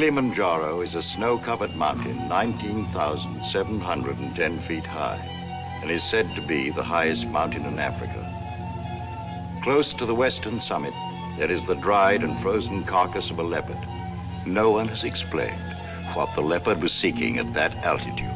Kilimanjaro is a snow-covered mountain 19,710 feet high and is said to be the highest mountain in Africa. Close to the western summit, there is the dried and frozen carcass of a leopard. No one has explained what the leopard was seeking at that altitude.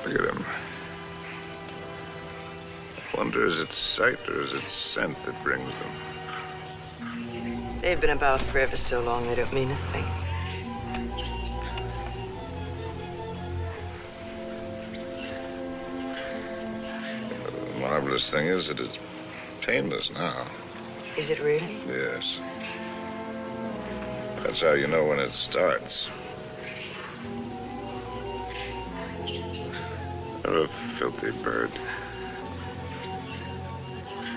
Look at him. I wonder, is it sight or is it scent that brings them? They've been about for ever so long, they don't mean a thing. The marvelous thing is that it's painless now. Is it really? Yes. That's how you know when it starts. They're a filthy bird.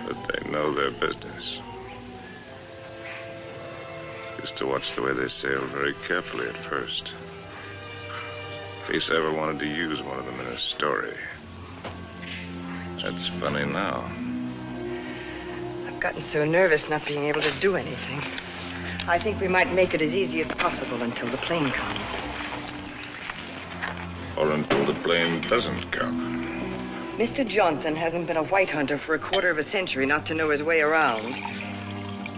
But they know their business. Used to watch the way they sail very carefully at first. In case I ever wanted to use one of them in a story. That's funny now. I've gotten so nervous not being able to do anything. I think we might make it as easy as possible until the plane comes. Or until the plane doesn't come. Mr. Johnson hasn't been a white hunter for a quarter of a century not to know his way around.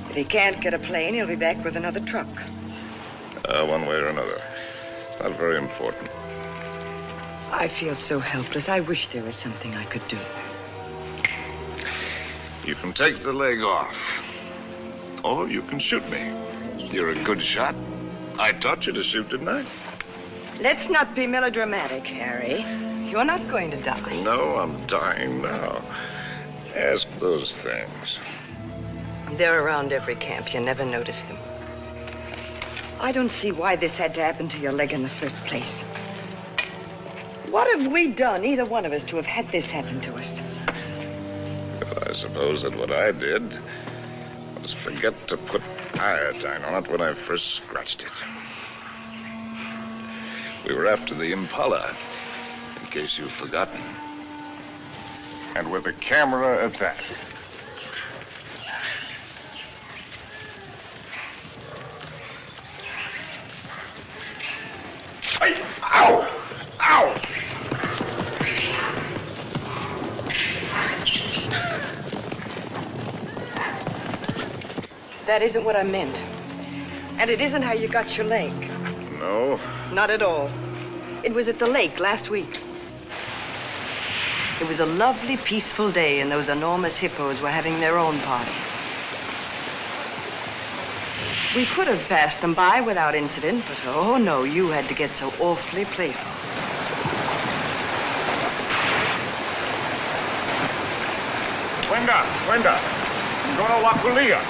If he can't get a plane, he'll be back with another truck. One way or another. Not very important. I feel so helpless. I wish there was something I could do. You can take the leg off. Or you can shoot me. You're a good shot. I taught you to shoot, didn't I? Let's not be melodramatic, Harry. You're not going to die. No, I'm dying now. Ask those things. They're around every camp. You never notice them. I don't see why this had to happen to your leg in the first place. What have we done, either one of us, to have had this happen to us? Well, I suppose that what I did was forget to put iodine on it when I first scratched it. We were after the Impala, in case you've forgotten. And with a camera at that. Hey! Ow! Ow! That isn't what I meant. And it isn't how you got your leg. No? Not at all. It was at the lake last week. It was a lovely, peaceful day, and those enormous hippos were having their own party. We could have passed them by without incident, but oh no, you had to get so awfully playful. Wenda, Gonna Wakulia.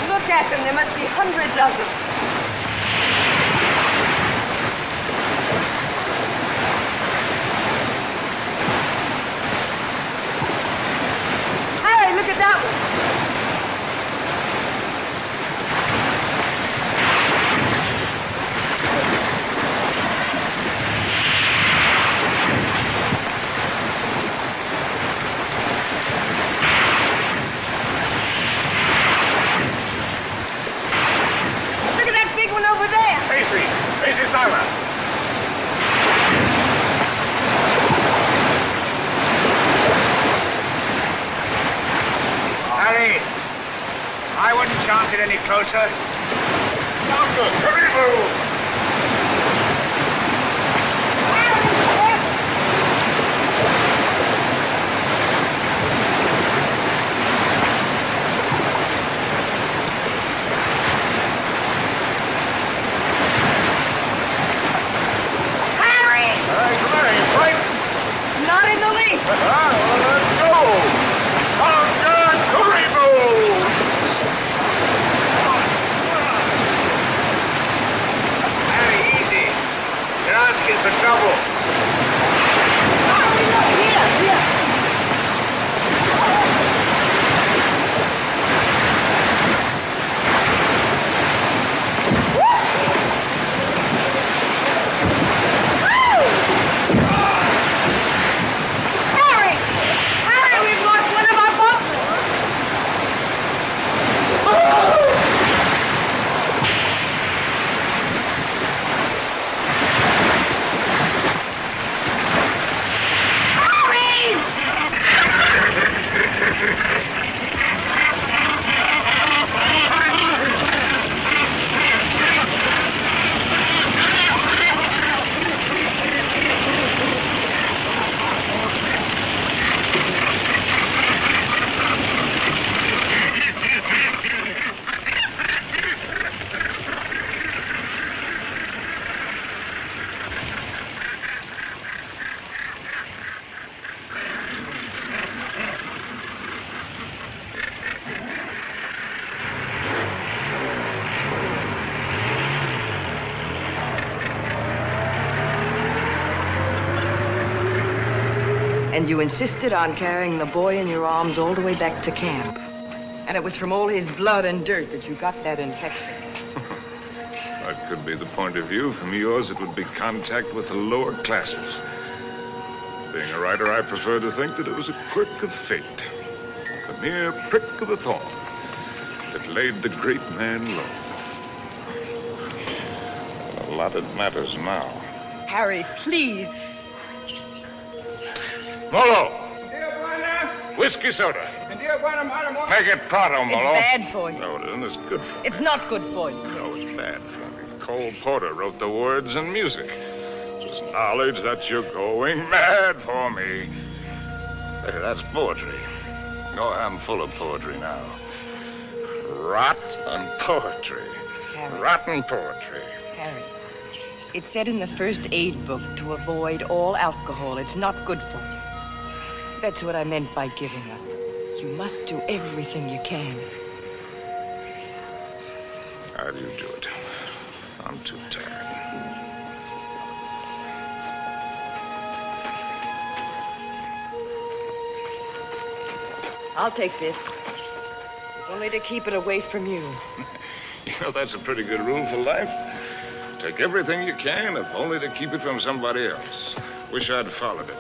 Look at them, there must be hundreds of them. Harry, look at that one. get any closer. Doctor, hurry, Not in the least. Let's go! Harry, easy. You're asking for trouble. Harry, look here. Harry, we've lost one of our boats. And you insisted on carrying the boy in your arms all the way back to camp. And it was from all his blood and dirt that you got that infection. That could be the point of view. From yours, it would be contact with the lower classes. Being a writer, I prefer to think that it was a quirk of fate. The mere prick of a thorn that laid the great man low. A lot that matters now. Harry, please. Molo! Whiskey soda. Make it pronto, Molo. It's bad for you. No, it isn't. It's good for me. It's not good for you. No, it's bad for me. Cole Porter wrote the words and music. There's knowledge that you're going mad for me. Hey, that's poetry. Oh, I'm full of poetry now. Rotten poetry. Harry. Rotten poetry. Harry, it said in the first aid book to avoid all alcohol. It's not good for you. That's what I meant by giving up. You must do everything you can. How do you do it? I'm too tired. I'll take this. If only to keep it away from you. You know, that's a pretty good rule for life. Take everything you can, if only to keep it from somebody else. Wish I'd followed it.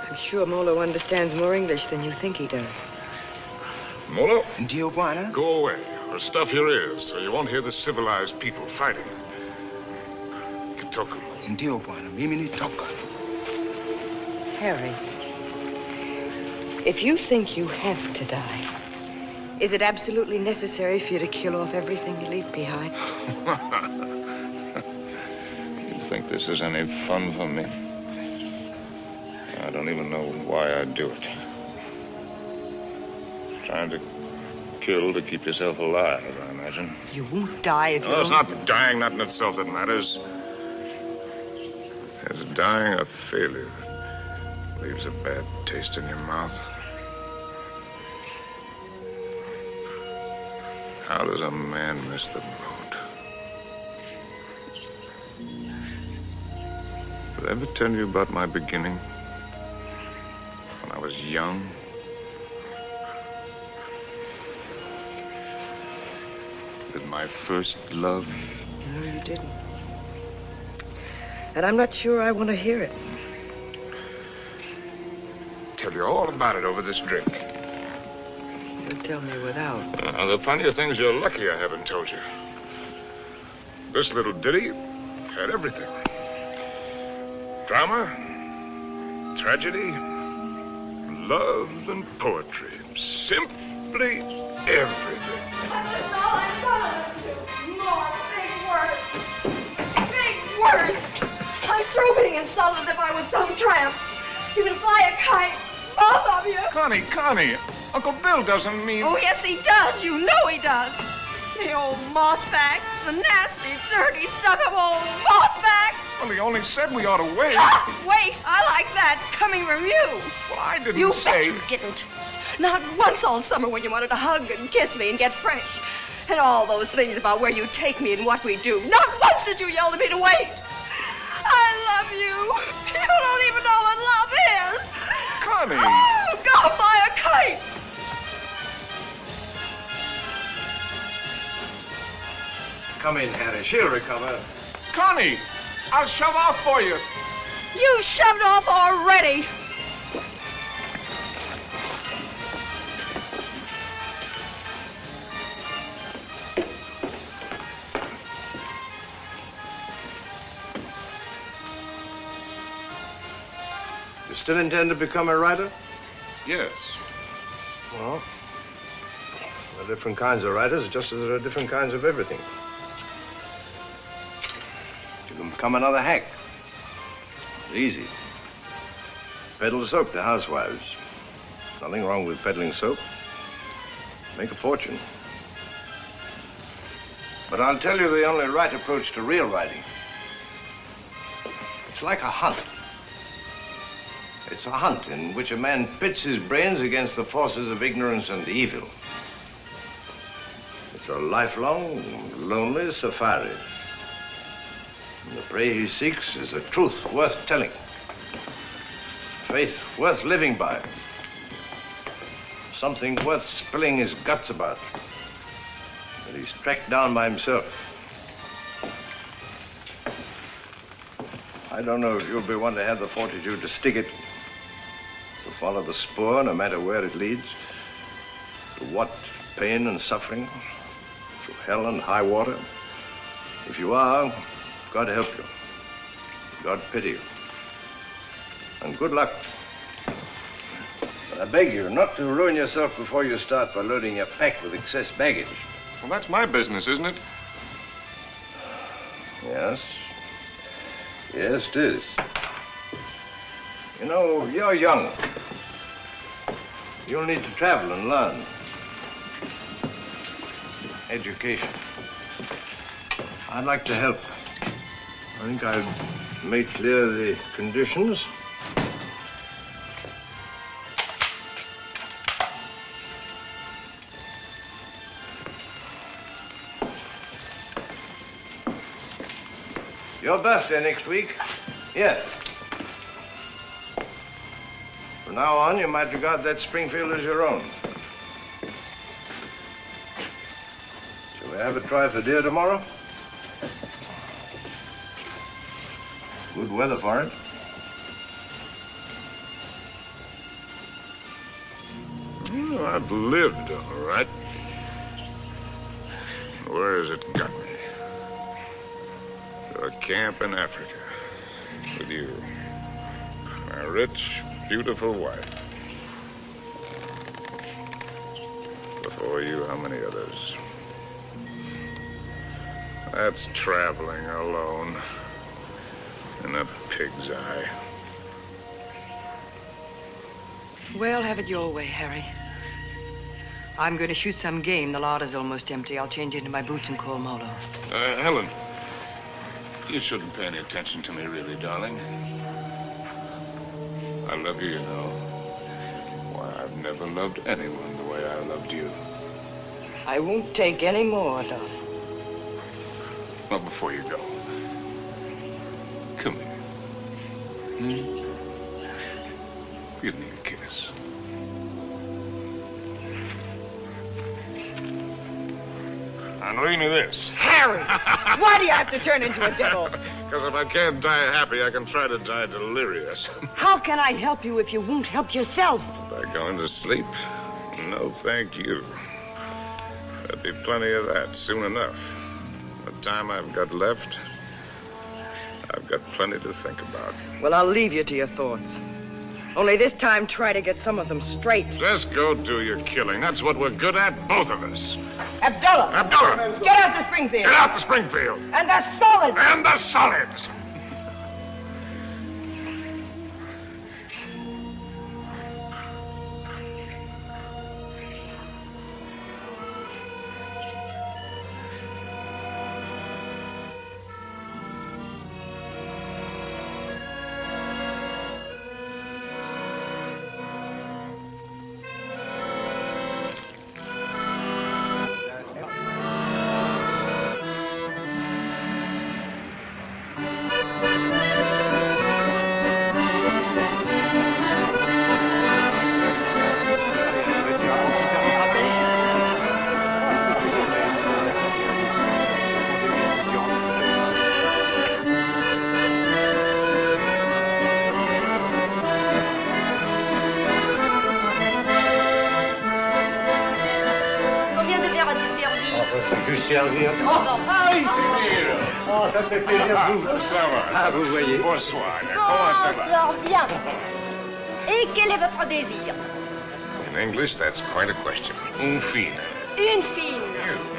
I'm sure Molo understands more English than you think he does. Molo? Ndio bwana. Go away, or stuff your ears, so you won't hear the civilized people fighting. Kitoko. Ndio bwana, mimi nitoka. Harry, if you think you have to die, is it absolutely necessary for you to kill off everything you leave behind? You think this is any fun for me? I don't even know why I do it. Trying to kill to keep yourself alive, I imagine. You won't die if you No, it's don't... not dying, not in itself that matters. It's dying a failure. Leaves a bad taste in your mouth. How does a man miss the boat? Did I ever tell you about my beginning? When I was young? With my first love? No, you didn't. And I'm not sure I want to hear it. Tell you all about it over this drink. You'll tell me without. The funnier things, you're lucky I haven't told you. This little ditty had everything. Drama, tragedy, love, and poetry. Simply absolutely everything. That's all I'm gonna do. More big words. Big words. I'm through being insulted if I was some tramp. You can fly a kite, both of you. Connie, Uncle Bill doesn't mean... Oh, yes, he does. You know he does. The old mossback. The nasty, dirty, stuck-up old mossback. Well, he only said we ought to wait. Ah, wait. I like that. Coming from you. Well, I didn't You say... bet you didn't. Not once all summer when you wanted to hug and kiss me and get fresh. And all those things about where you take me and what we do. Not once did you yell to me to wait. I love you. You don't even know what love is. Connie. Oh, go fly a kite. Come in, Harry. She'll recover. Connie, I'll shove off for you. You shoved off already. You still intend to become a writer? Yes. Well, there are different kinds of writers, just as there are different kinds of everything. You can become another hack. It's easy. Peddle soap to housewives. Nothing wrong with peddling soap. Make a fortune. But I'll tell you the only right approach to real writing. It's like a hunt. It's a hunt in which a man pits his brains against the forces of ignorance and evil. It's a lifelong, lonely safari. And the prey he seeks is a truth worth telling. Faith worth living by. Something worth spilling his guts about. That he's tracked down by himself. I don't know if you'll be one to have the fortitude to stick it. To follow the spoor, no matter where it leads. To what pain and suffering. Through hell and high water. If you are, God help you. God pity you. And good luck. But I beg you not to ruin yourself before you start by loading your pack with excess baggage. Well, that's my business, isn't it? Yes. Yes, it is. You know, you're young. You'll need to travel and learn. Education. I'd like to help. I think I've made clear the conditions. Your birthday next week? Yes. From now on, you might regard that Springfield as your own. Shall we have a try for deer tomorrow? Good weather for it. Well, I've lived all right. Where has it got me? To a camp in Africa. With you. My rich, beautiful wife. Before you, how many others? That's traveling alone. In a pig's eye. Well, have it your way, Harry. I'm going to shoot some game. The larder's almost empty. I'll change into my boots and call Molo. Helen, you shouldn't pay any attention to me, really, darling. I love you, you know. Why, I've never loved anyone the way I loved you. I won't take any more, darling. Well, before you go, come here. Give me a kiss. And read me this. Harry! Why do you have to turn into a devil? Because if I can't die happy, I can try to die delirious. How can I help you if you won't help yourself? By going to sleep? No, thank you. There'll be plenty of that soon enough. The time I've got left, I've got plenty to think about. Well, I'll leave you to your thoughts. Only this time, try to get some of them straight. Just go do your killing. That's what we're good at, both of us. Abdullah! Abdullah! Get out to Springfield! Get out to Springfield! And the solids! And the solids! Servir. Oh, ça me fait plaisir. Ça va. Ah, vous voyez. Bonsoir. Comment ça va? Bonsoir, bien. Et quel est votre désir? In English, that's quite a question. Une fine. Une fille.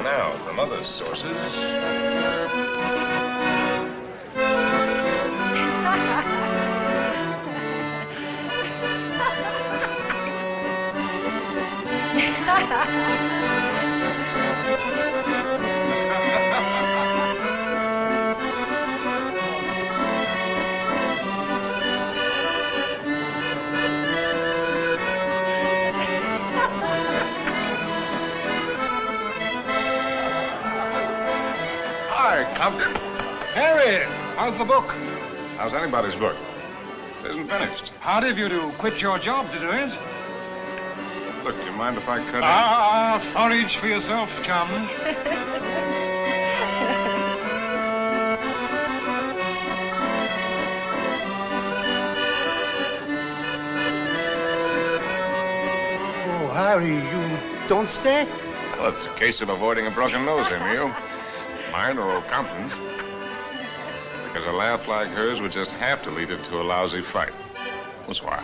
Now, from other sources. Hi, Compton. Harry, how's the book? How's anybody's book? It isn't finished. Hard of you to quit your job to do it. Look, do you mind if I cut Forage for yourself, chum. Oh, Harry, you don't stay? Well, it's a case of avoiding a broken nose, Emil. Mine or old Compton's. Because a laugh like hers would just have to lead it to a lousy fight. Bonsoir.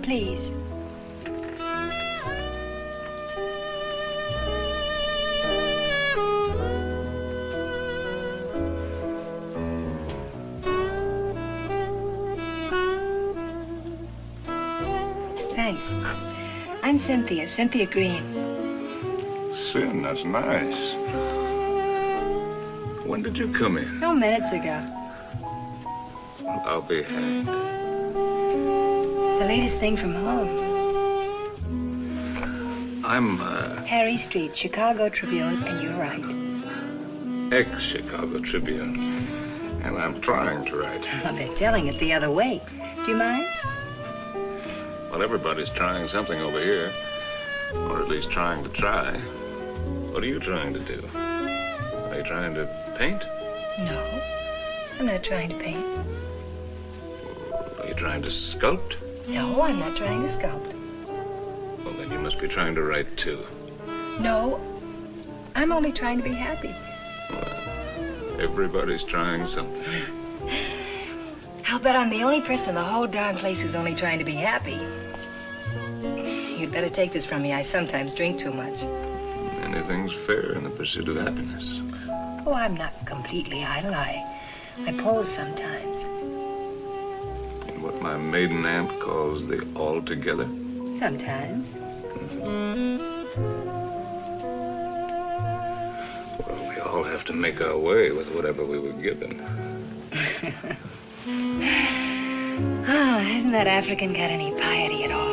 Please. Thanks. I'm Cynthia Green. Sin, that's nice. When did you come in? 2 minutes ago. I'll be hanged. The latest thing from home. I'm, Harry Street, Chicago Tribune, and you're right. ex-Chicago Tribune. And I'm trying to write. Well, they're telling it the other way. Do you mind? Well, everybody's trying something over here. Or at least trying to try. What are you trying to do? Are you trying to paint? No, I'm not trying to paint. Are you trying to sculpt? No, I'm not trying to sculpt. Well, then you must be trying to write, too. No, I'm only trying to be happy. Well, everybody's trying something. I'll bet I'm the only person in the whole darn place who's only trying to be happy. You'd better take this from me. I sometimes drink too much. Anything's fair in the pursuit of happiness. Oh, I'm not completely idle. I pose sometimes. In what my maiden aunt calls the altogether. Sometimes. Well, we all have to make our way with whatever we were given. Oh, hasn't that African got any piety at all?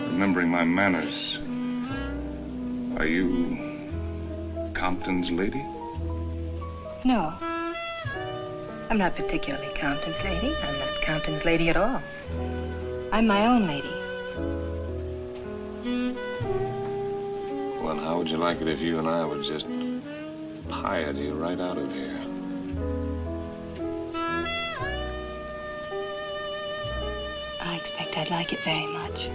Remembering my manners, are you Compton's lady? No. I'm not particularly Compton's lady. I'm not Compton's lady at all. I'm my own lady. Well, how would you like it if you and I would just piety right out of here? I expect I'd like it very much.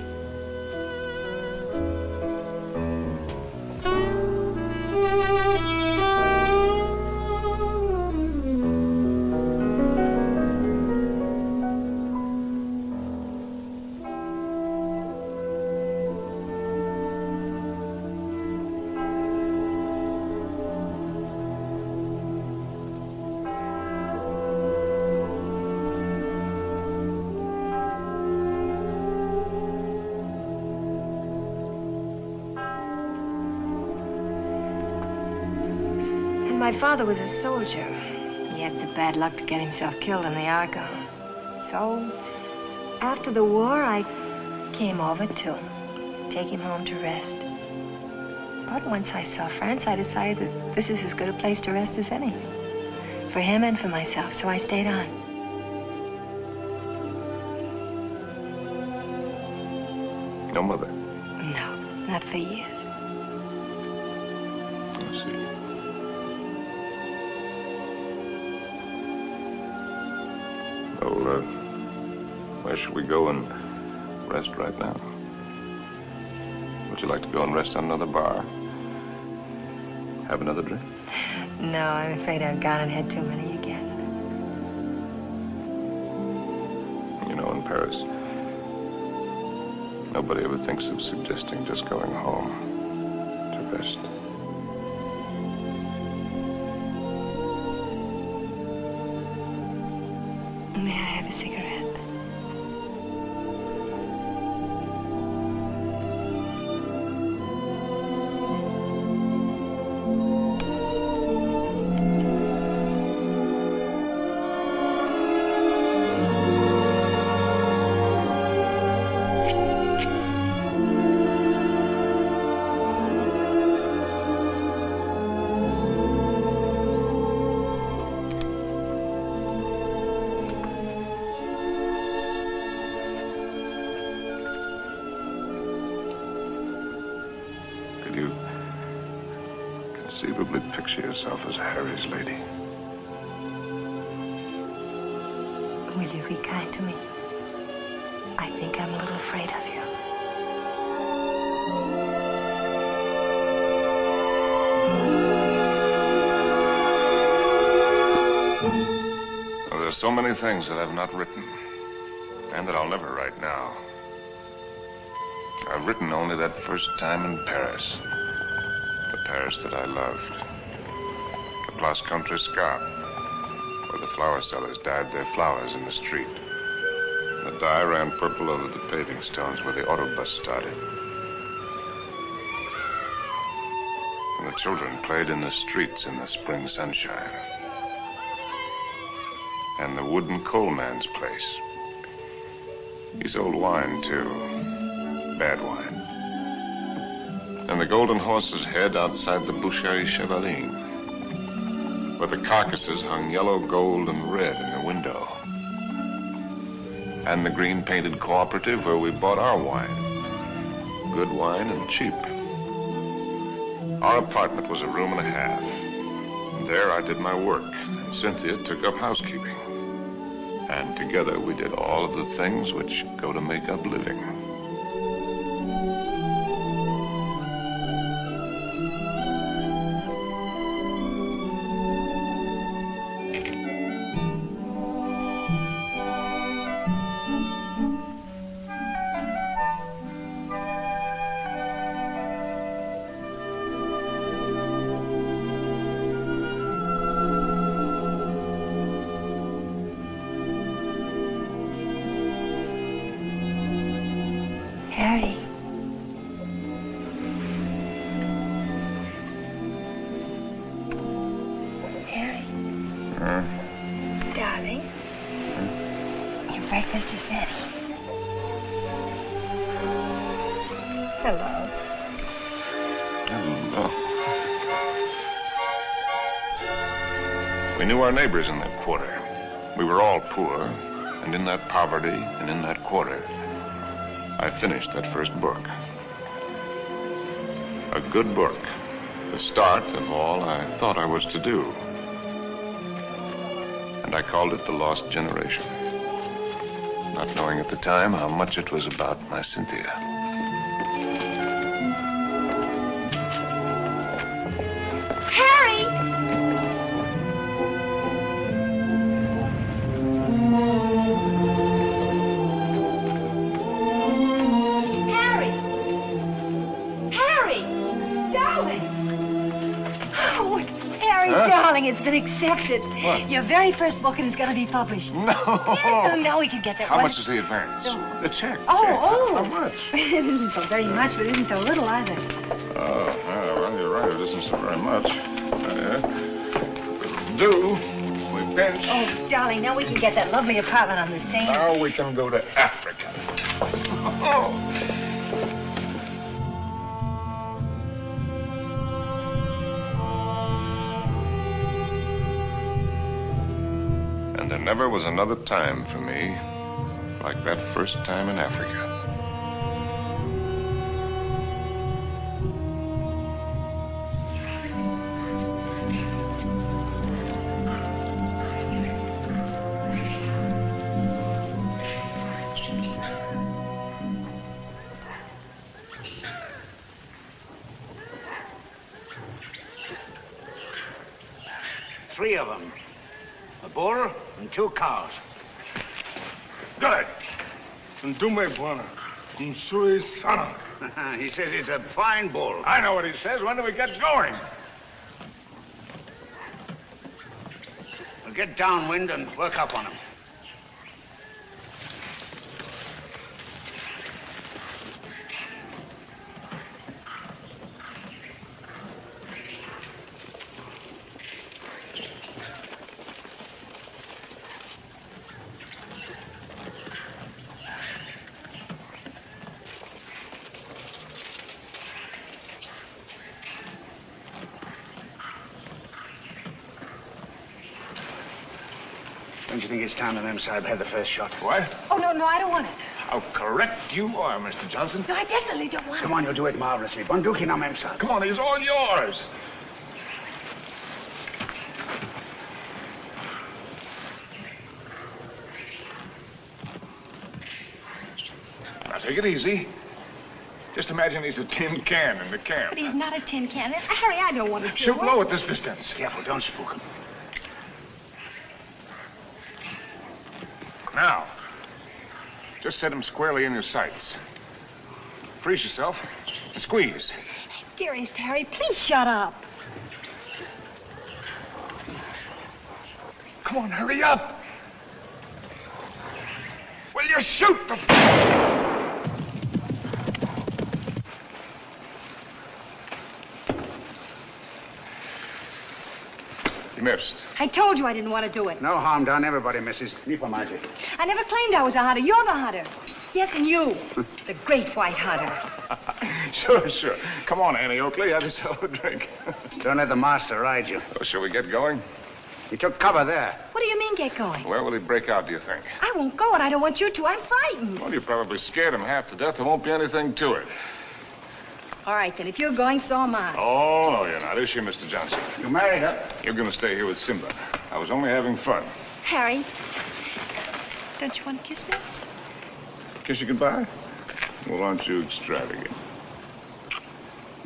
My father was a soldier. He had the bad luck to get himself killed in the Argonne. So, after the war, I came over to take him home to rest. But once I saw France, I decided that this is as good a place to rest as any. For him and for myself, so I stayed on. No mother? No, not for years. I see. Well, where should we go and rest right now? Would you like to go and rest on another bar? Have another drink? No, I'm afraid I've gone and had too many again. You know, in Paris, nobody ever thinks of suggesting just going home to rest. May I have a cigarette? Conceivably picture yourself as Harry's lady. Will you be kind to me? I think I'm a little afraid of you. Well, there's so many things that I've not written, and that I'll never write now. I've written only that first time in Paris. The Paris that I loved. The Place Contrescarpe, where the flower sellers dyed their flowers in the street. The dye ran purple over the paving stones where the autobus started. And the children played in the streets in the spring sunshine. And the wooden coalman's place. He sold wine, too. Bad wine. And the Golden Horse's head outside the Boucherie Chevaline. where the carcasses hung yellow, gold, and red in the window. And the green-painted cooperative where we bought our wine. Good wine and cheap. Our apartment was a room and a half. There I did my work, and Cynthia took up housekeeping. And together we did all of the things which go to make up living. Harry. Harry. Darling. Your breakfast is ready. Hello. Hello. We knew our neighbors in that quarter. We were all poor, and in that poverty and in that quarter, I finished that first book. A good book. The start of all I thought I was to do. And I called it The Lost Generation. Not knowing at the time how much it was about my Cynthia. Harry! Darling, it's been accepted. What? Your very first book, and it's going to be published. No. Yes, so now we can get that. How much is the advance? The check. Oh. How much? It isn't so very much, but it isn't so little either. Oh, well, you're right. It isn't so very much. Do. We pinch. Oh, darling, now we can get that lovely apartment on the Seine. Now we can go to Africa. Oh. There never was another time for me like that first time in Africa. Three of them. A bull and 2 cows. Good. And do me buona. Un sui sana. He says it's a fine bull. I know what he says. When do we get going? We'll get downwind and work up on him. Don't you think it's time the Mem Sahib had the first shot? What? Oh, no, I don't want it. How correct you are, Mr. Johnson. No, I definitely don't want it. Come on, you'll do it marvelously. Bunduki now, Mem Sahib. Come on, he's all yours. Now, take it easy. Just imagine he's a tin can in the camp. But he's not a tin can. Harry, I don't want to do Shoot it. low at this distance. Careful, don't spook him. Now, just set him squarely in your sights. Freeze yourself and squeeze. Dearest Harry, please shut up. Come on, hurry up. Will you shoot the... You missed. I told you I didn't want to do it. No harm done. Everybody misses. Nipa Maji. I never claimed I was a hunter. You're the hunter. Yes, and you. The great white hunter. Sure. Come on, Annie Oakley. Have yourself a drink. Don't let the master ride you. Oh, shall we get going? He took cover there. What do you mean, get going? Where will he break out, do you think? I won't go, and I don't want you to. I'm frightened. Well, you probably scared him half to death. There won't be anything to it. All right, then. If you're going, so am I. Oh, no, you're not. Is she, Mr. Johnson? You married her? You're going to stay here with Simba. I was only having fun. Harry, don't you want to kiss me? Kiss you goodbye? Well, aren't you extravagant?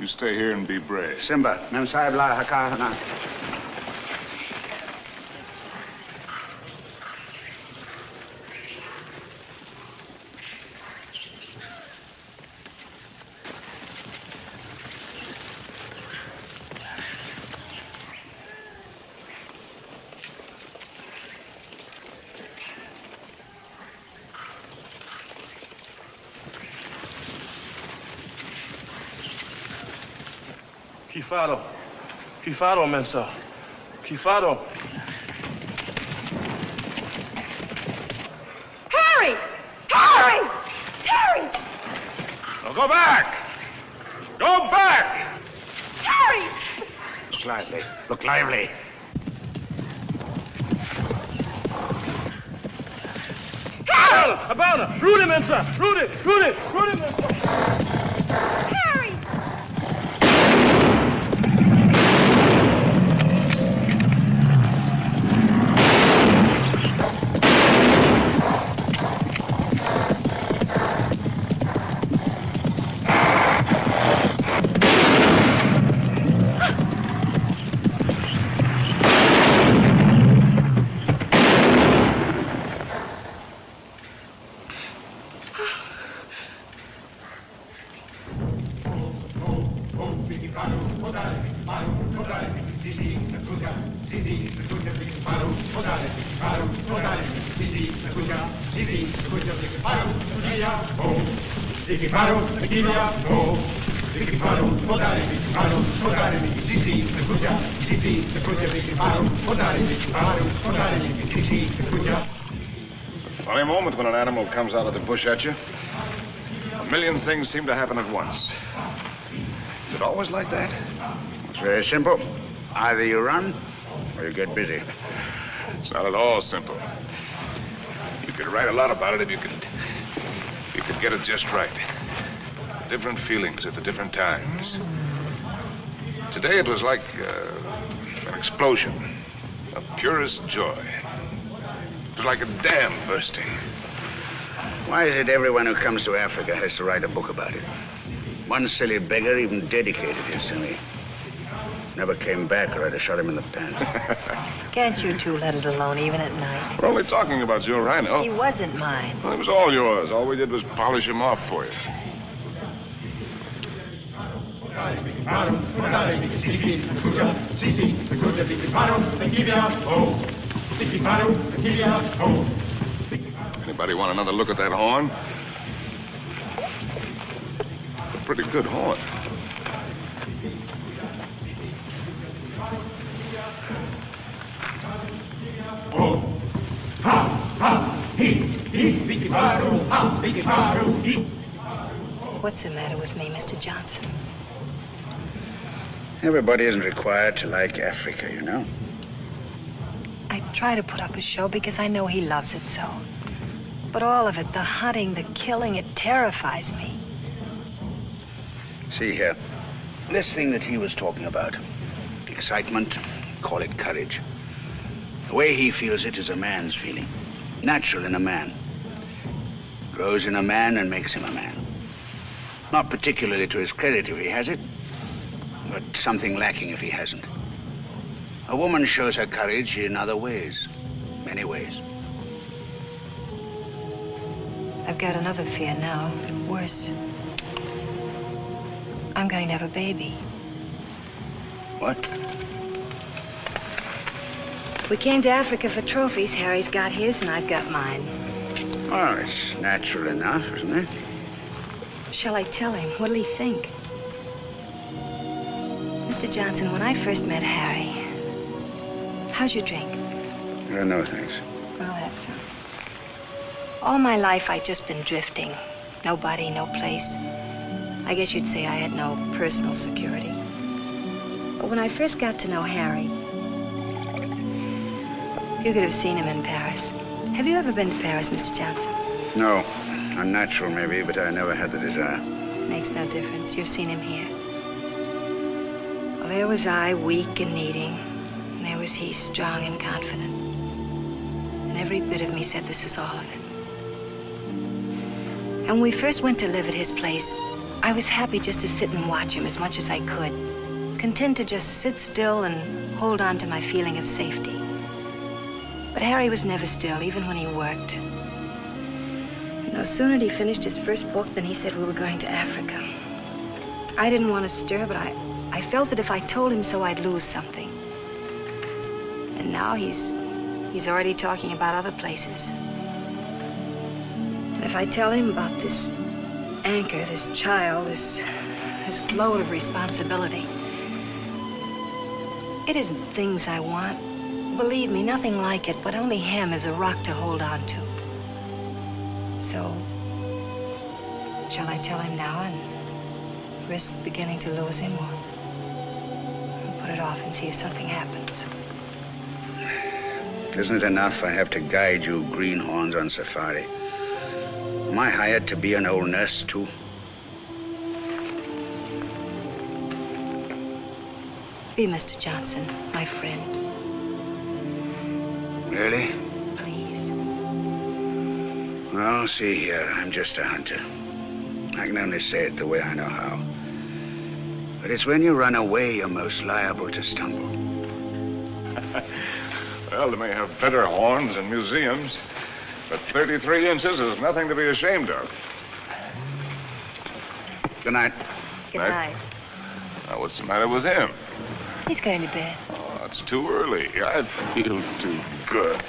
You stay here and be brave. Simba, mem sahib la haka hana. Kifaro, Mensa. Kifaro. Harry! Harry! Harry! Now go back! Go back! Harry! Look lively. Look lively. Harry! Habana! Rudy, Mensa! Rudy! Mensa! Harry! Funny moment when an animal comes out of the bush at you. A million things seem to happen at once. Is it always like that? It's very simple. Either you run or you get busy. It's not at all simple. You could write a lot about it if you could get it just right. Different feelings at the different times. Today it was like an explosion of purest joy. It was like a dam bursting. Why is it everyone who comes to Africa has to write a book about it? One silly beggar even dedicated his to me. Never came back or I'd have shot him in the pants. Can't you two let it alone, even at night? We're only talking about your rhino. He wasn't mine. Well, it was all yours. All we did was polish him off for you. Anybody want another look at that horn? It's a pretty good horn. What's the matter with me, Mr. Johnson? Everybody isn't required to like Africa, you know. I try to put up a show because I know he loves it so. But all of it, the hunting, the killing, it terrifies me. See here, this thing that he was talking about, excitement, call it courage. The way he feels it is a man's feeling, natural in a man. Grows in a man and makes him a man. Not particularly to his credit if he has it, but something lacking if he hasn't. A woman shows her courage in other ways, many ways. I've got another fear now, worse. I'm going to have a baby. What? We came to Africa for trophies. Harry's got his and I've got mine. Well, it's natural enough, isn't it? Shall I tell him? What'll he think? Mr. Johnson, when I first met Harry, how'd you drink? No, thanks. Well, that's... all my life, I'd just been drifting. Nobody, no place. I guess you'd say I had no personal security. But when I first got to know Harry, You could have seen him in Paris. Have you ever been to Paris, Mr. Johnson? No. Unnatural, maybe, but I never had the desire. Makes no difference. You've seen him here. Well, there was I, weak and needing. And there was he, strong and confident. And every bit of me said this is all of it. And when we first went to live at his place, I was happy just to sit and watch him as much as I could. Content to just sit still and hold on to my feeling of safety. But Harry was never still, even when he worked. No sooner had he finished his first book than he said we were going to Africa. I didn't want to stir, but I felt that if I told him so, I'd lose something. And now he's already talking about other places. And if I tell him about this anchor, this child, this load of responsibility, it isn't things I want. Believe me, nothing like it, but only him as a rock to hold on to. So, shall I tell him now and risk beginning to lose him, or put it off and see if something happens? Isn't it enough I have to guide you greenhorns on safari? Am I hired to be an old nurse, too? Be Mr. Johnson, my friend. Really? Please. Well, see here, I'm just a hunter. I can only say it the way I know how. But it's when you run away you're most liable to stumble. Well, they may have better horns in museums, but 33 inches is nothing to be ashamed of. Good night. Good night. Now, what's the matter with him? He's going to bed. Oh, it's too early. I feel too good.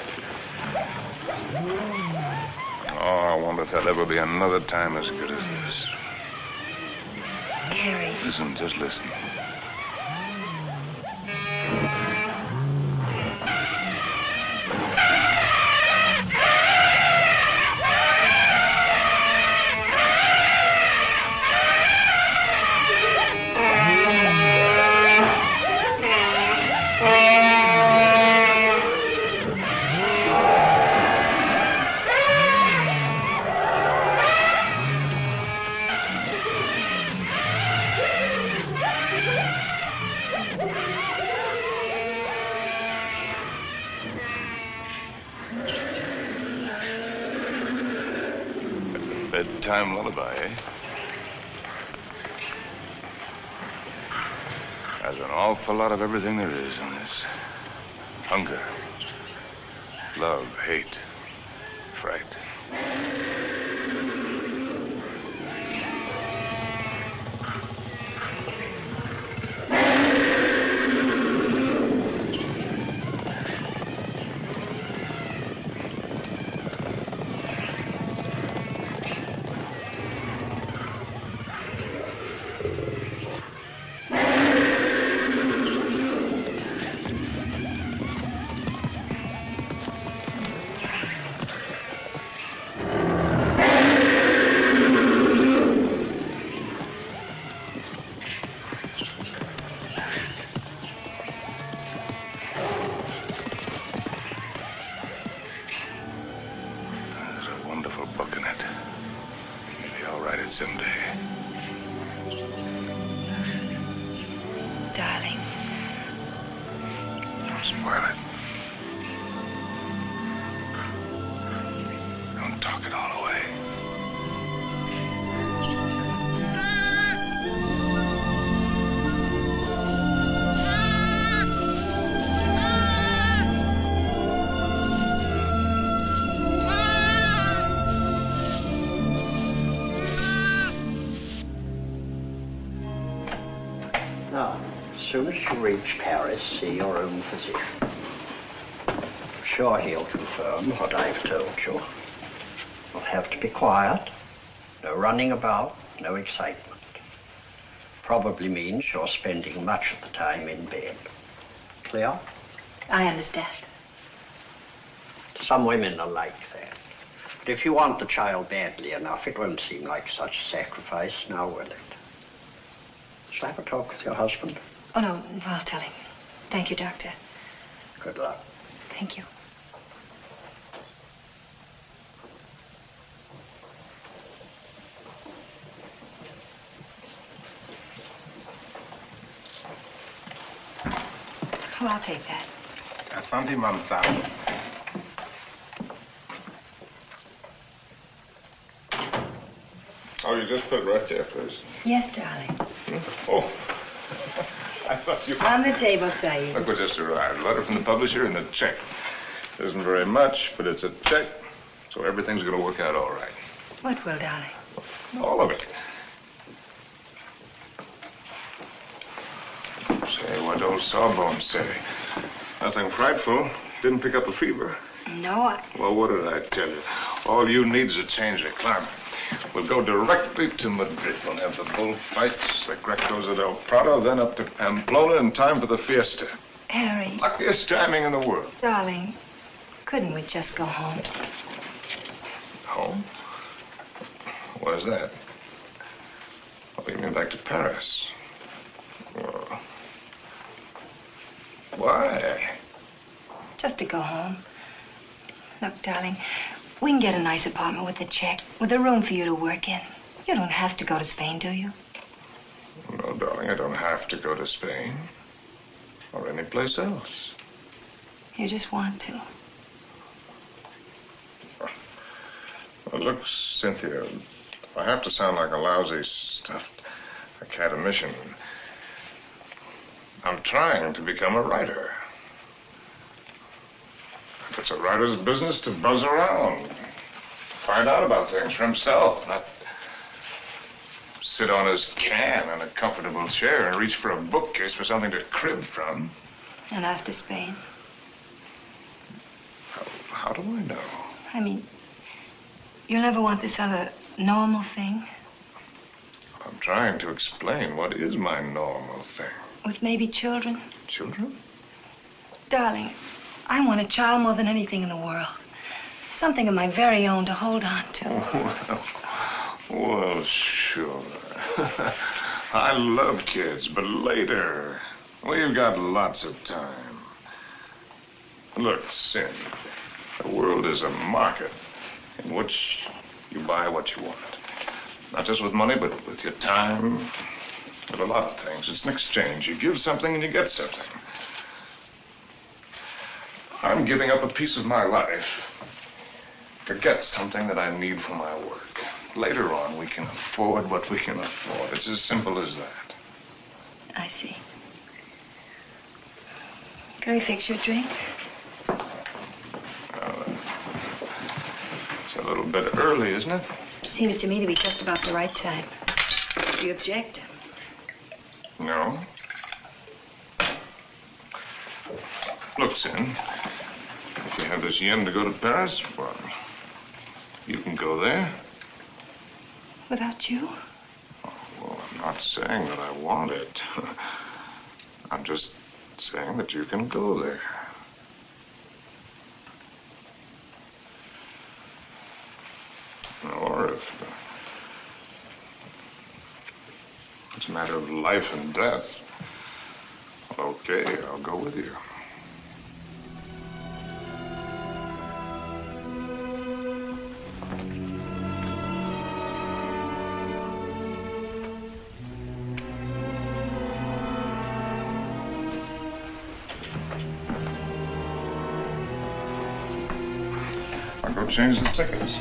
Oh, I wonder if there'll ever be another time as good as this. Harry. Listen, just listen. Bedtime lullaby, eh? There's an awful lot of everything there is in this. Hunger, love, hate, fright. Someday. Darling. Don't spoil it. Don't talk it all away. As soon as you reach Paris, see your own physician. I'm sure he'll confirm what I've told you. You'll have to be quiet. No running about, no excitement. Probably means you're spending much of the time in bed. Clear? I understand. Some women are like that. But if you want the child badly enough, it won't seem like such a sacrifice, now will it? Shall I have a talk with your husband? Oh, no, I'll tell him. Thank you, Doctor. Good luck. Thank you. Well, I'll take that. Asante, Mamsa. Oh, you just put it right there, please. Yes, darling. Oh, I thought you... On the table, Saeed. Look what just arrived. A letter from the publisher and a check. It isn't very much, but it's a check, so everything's going to work out all right. What will, darling? All of it. Say, what old Sawbones say? Nothing frightful. Didn't pick up a fever. No, Well, what did I tell you? All you need is a change of climate. We'll go directly to Madrid. We'll have the bullfights, the Grecos at El Prado, then up to Pamplona in time for the fiesta. Harry. Luckiest timing in the world. Darling, couldn't we just go home? Home? What is that? Oh, you mean back to Paris? Well, why? Just to go home. Look, darling, we can get a nice apartment with a check, with a room for you to work in. You don't have to go to Spain, do you? No, darling, I don't have to go to Spain. Or any place else. You just want to. Well, look, Cynthia, I have to sound like a lousy, stuffed academician. I'm trying to become a writer. It's a writer's business to buzz around, find out about things for himself, not sit on his can in a comfortable chair and reach for a bookcase for something to crib from. And after Spain? How do I know? I mean, you'll never want this other normal thing? I'm trying to explain what is my normal thing. With maybe children? Children? Darling, I want a child more than anything in the world. Something of my very own to hold on to. Well, sure. I love kids, but later. We've got lots of time. Look, Sin, the world is a market in which you buy what you want. Not just with money, but with your time, with a lot of things. It's an exchange. You give something and you get something. I'm giving up a piece of my life to get something that I need for my work. Later on, we can afford what we can afford. It's as simple as that. I see. Can I fix your drink? It's a little bit early, isn't it? Seems to me to be just about the right time. Do you object? No. Look, Sin, if you have this yen to go to Paris, well, you can go there. Without you? Well, I'm not saying that I want it. I'm just saying that you can go there. Or if it's a matter of life and death, well, okay, I'll go with you. I'll go change the tickets.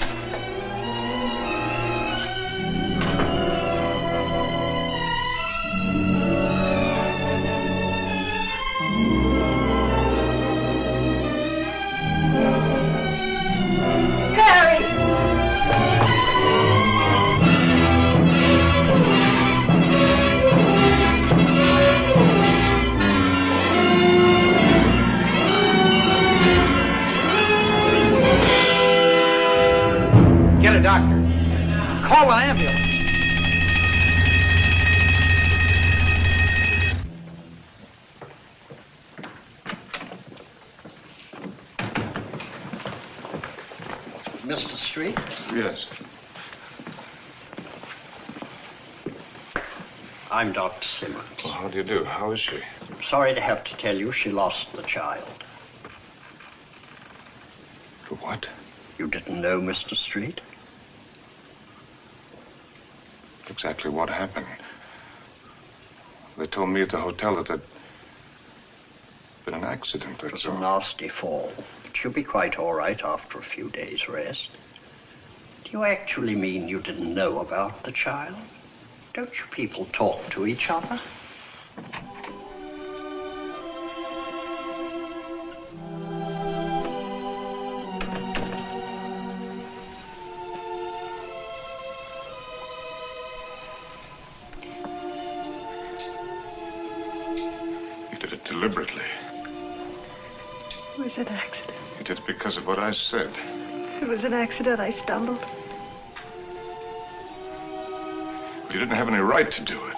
Get a doctor. Call an ambulance. Mr. Street? Yes. I'm Dr. Simmons. Well, how do you do? How is she? Sorry to have to tell you she lost the child. What? You didn't know, Mr. Street? Exactly what happened. They told me at the hotel that been an accident, It was that's a all. nasty fall. She'll be quite all right after a few days' rest. Do you actually mean you didn't know about the child? Don't you people talk to each other? You did it deliberately. It was an accident. You did it because of what I said. It was an accident. I stumbled. You didn't have any right to do it.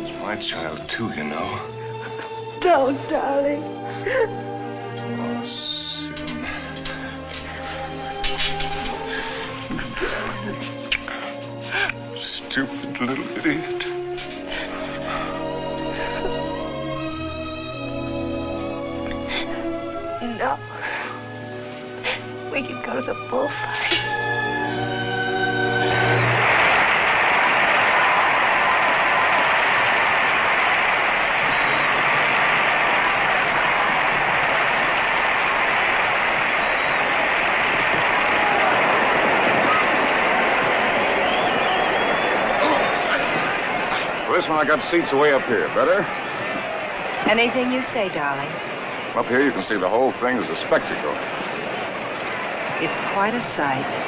It's my child, too, you know. Don't, darling. Oh, sin. Stupid little idiot. No. We could go to the bullfights. Policeman, I got seats way up here. Better? Anything you say, darling. Up here, you can see the whole thing as a spectacle. It's quite a sight.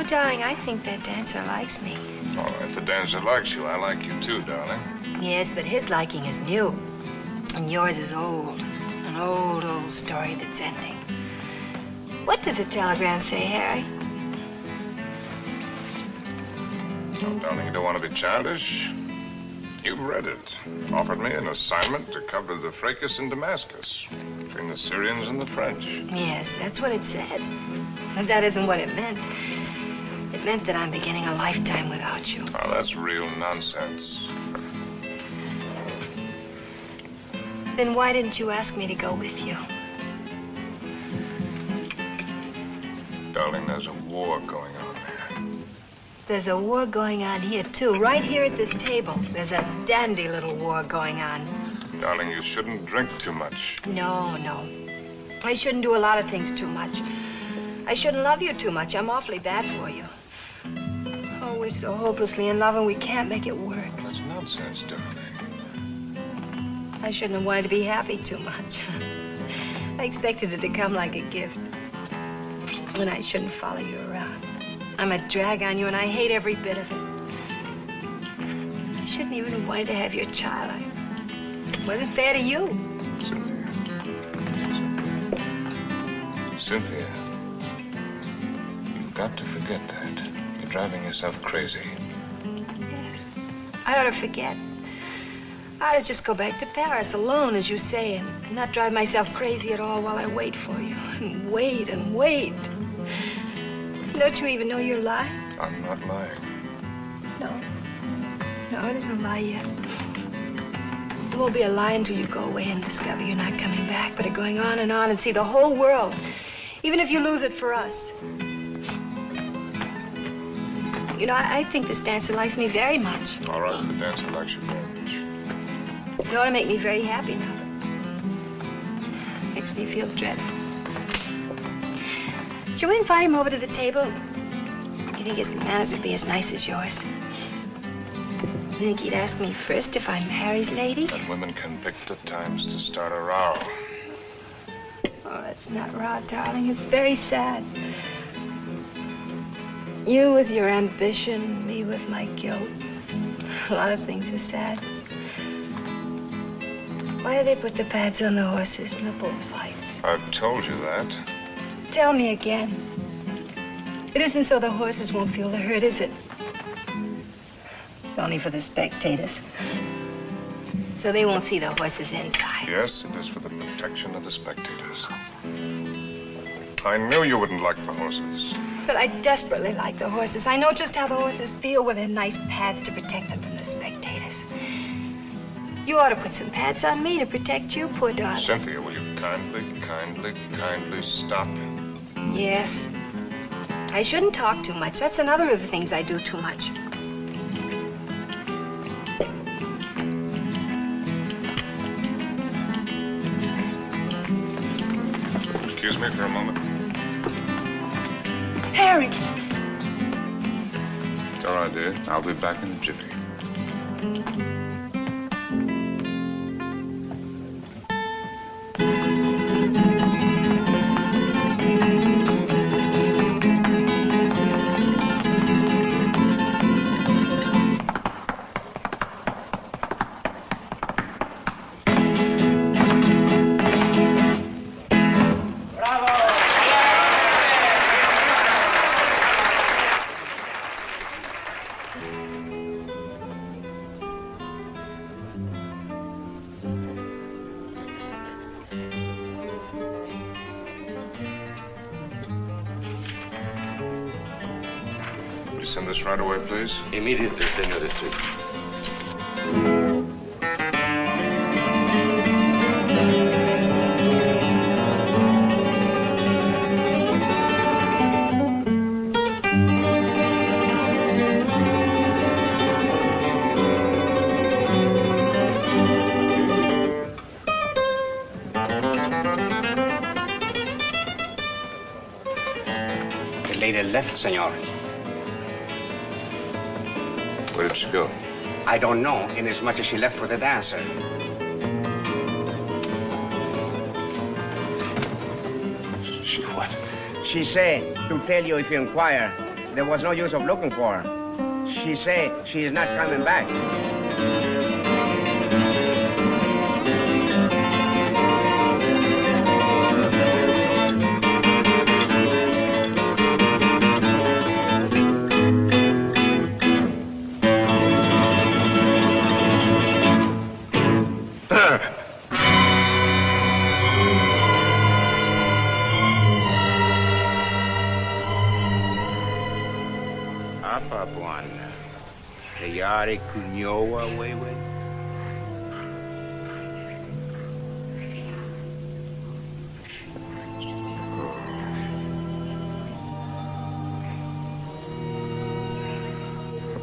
Darling, I think that dancer likes me. All right, the dancer likes you. I like you too, darling. Yes, but his liking is new. And yours is old. An old, old story that's ending. What did the telegram say, Harry? Oh, darling, you don't want to be childish? You've read it. Offered me an assignment to cover the fracas in Damascus between the Syrians and the French. Yes, that's what it said. But that isn't what it meant. It meant that I'm beginning a lifetime without you. Oh, that's real nonsense. Then why didn't you ask me to go with you? Darling, there's a war going on there. There's a war going on here, too. Right here at this table. There's a dandy little war going on. Darling, you shouldn't drink too much. No, no. I shouldn't do a lot of things too much. I shouldn't love you too much. I'm awfully bad for you. Oh, we're so hopelessly in love and we can't make it work. That's nonsense, darling. I shouldn't have wanted to be happy too much. I expected it to come like a gift. And I shouldn't follow you around. I'm a drag on you and I hate every bit of it. I shouldn't even have wanted to have your child. It wasn't fair to you. Cynthia, you've got to forget that. You're driving yourself crazy. Yes, I ought to forget. I ought to just go back to Paris alone, as you say, and not drive myself crazy at all while I wait for you. And wait and wait. Don't you even know you're lying? I'm not lying. No. No, it isn't a lie yet. It won't be a lie until you go away and discover you're not coming back, but are going on and see the whole world, even if you lose it for us. You know, I think this dancer likes me very much. All right, the dancer likes you very much. It ought to make me very happy now. Makes me feel dreadful. Shall we invite him over to the table? You think his manners would be as nice as yours? You think he'd ask me first if I'm Harry's lady? And women can pick the times to start a row. Oh, that's not raw, darling. It's very sad. You with your ambition, me with my guilt. A lot of things are sad. Why do they put the pads on the horses in the bullfights? I've told you that. Tell me again. It isn't so the horses won't feel the hurt, is it? It's only for the spectators. So they won't see the horses inside. Yes, it is for the protection of the spectators. I knew you wouldn't like the horses. But I desperately like the horses. I know just how the horses feel with their nice pads to protect them from the spectators. You ought to put some pads on me to protect you, poor darling. Cynthia, will you kindly stop? Yes. I shouldn't talk too much. That's another of the things I do too much. Excuse me for a moment. Harry! It's all right, dear. I'll be back in a jiffy. Send this right away, please. Immediately, Senor District. The lady left, senor. Where did she go? I don't know, inasmuch as she left for the dancer. She what? She said to tell you if you inquire. There was no use of looking for her. She said she is not coming back. Yari Kunyoa, Hayward.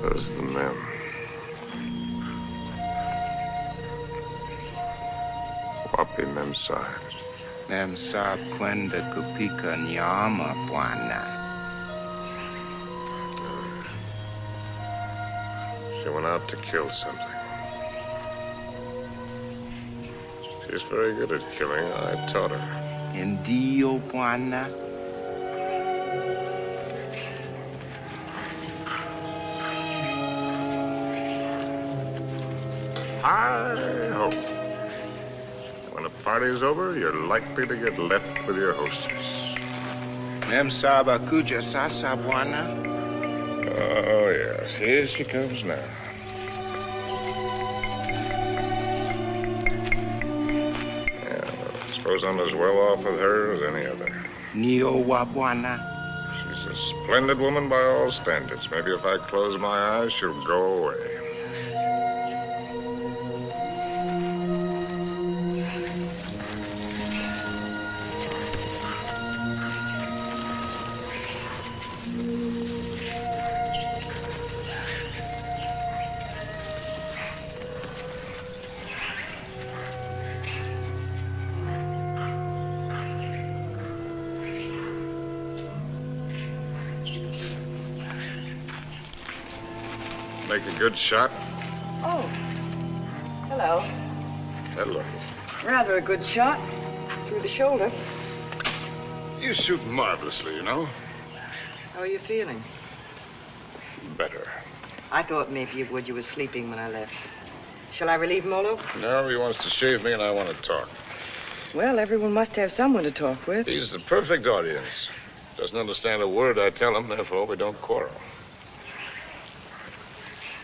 Those are the men. Wapi Memsa. Memsa Kwenda Kupika Nyama, Bwana. She went out to kill something. She's very good at killing. I taught her. Indio, Bwana. I hope. When a party's over, you're likely to get left with your hostess. Memsaba Kuja Sasa, Bwana. Oh, yes. Here she comes now. Yeah, I suppose I'm as well off with her as any other. Neo Wabwana. She's a splendid woman by all standards. Maybe if I close my eyes, she'll go away. Make a good shot? Oh. Hello. Hello. Rather a good shot. Through the shoulder. You shoot marvelously, you know. How are you feeling? Better. I thought maybe you would. You were sleeping when I left. Shall I relieve Molo? No, he wants to shave me and I want to talk. Well, everyone must have someone to talk with. He's the perfect audience. Doesn't understand a word I tell him, therefore we don't quarrel.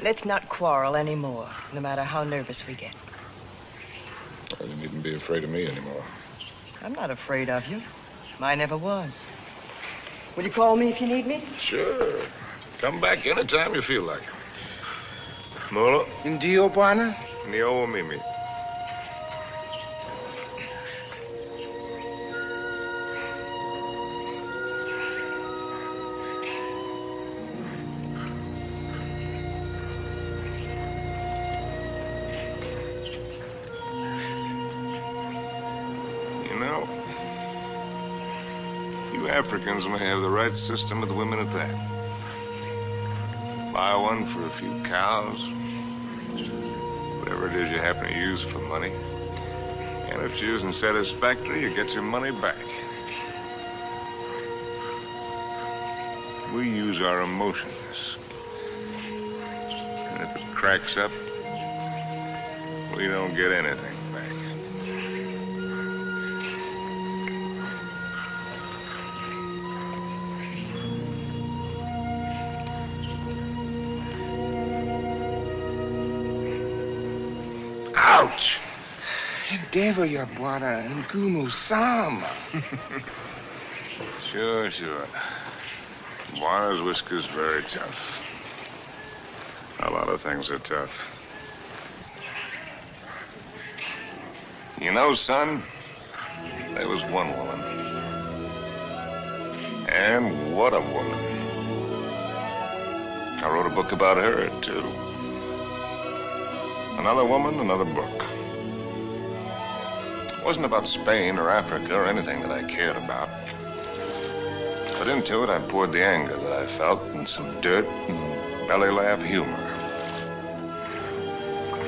Let's not quarrel anymore, no matter how nervous we get. Well, you needn't be afraid of me anymore. I'm not afraid of you. I never was. Will you call me if you need me? Sure. Come back anytime you feel like it. Molo? Ndio, bwana? Nio mimi. You know, you Africans may have the right system with women at that. Buy one for a few cows, whatever it is you happen to use for money. And if she isn't satisfactory, you get your money back. We use our emotions. And if it cracks up, we don't get anything back. Ouch! Endeavor, ya bwana, ngumu sama. Sure. Juana's whisker's very tough. A lot of things are tough. You know, son, there was one woman. And what a woman. I wrote a book about her, too. Another woman, another book. It wasn't about Spain or Africa or anything that I cared about. But into it, I poured the anger that I felt and some dirt and belly laugh humor.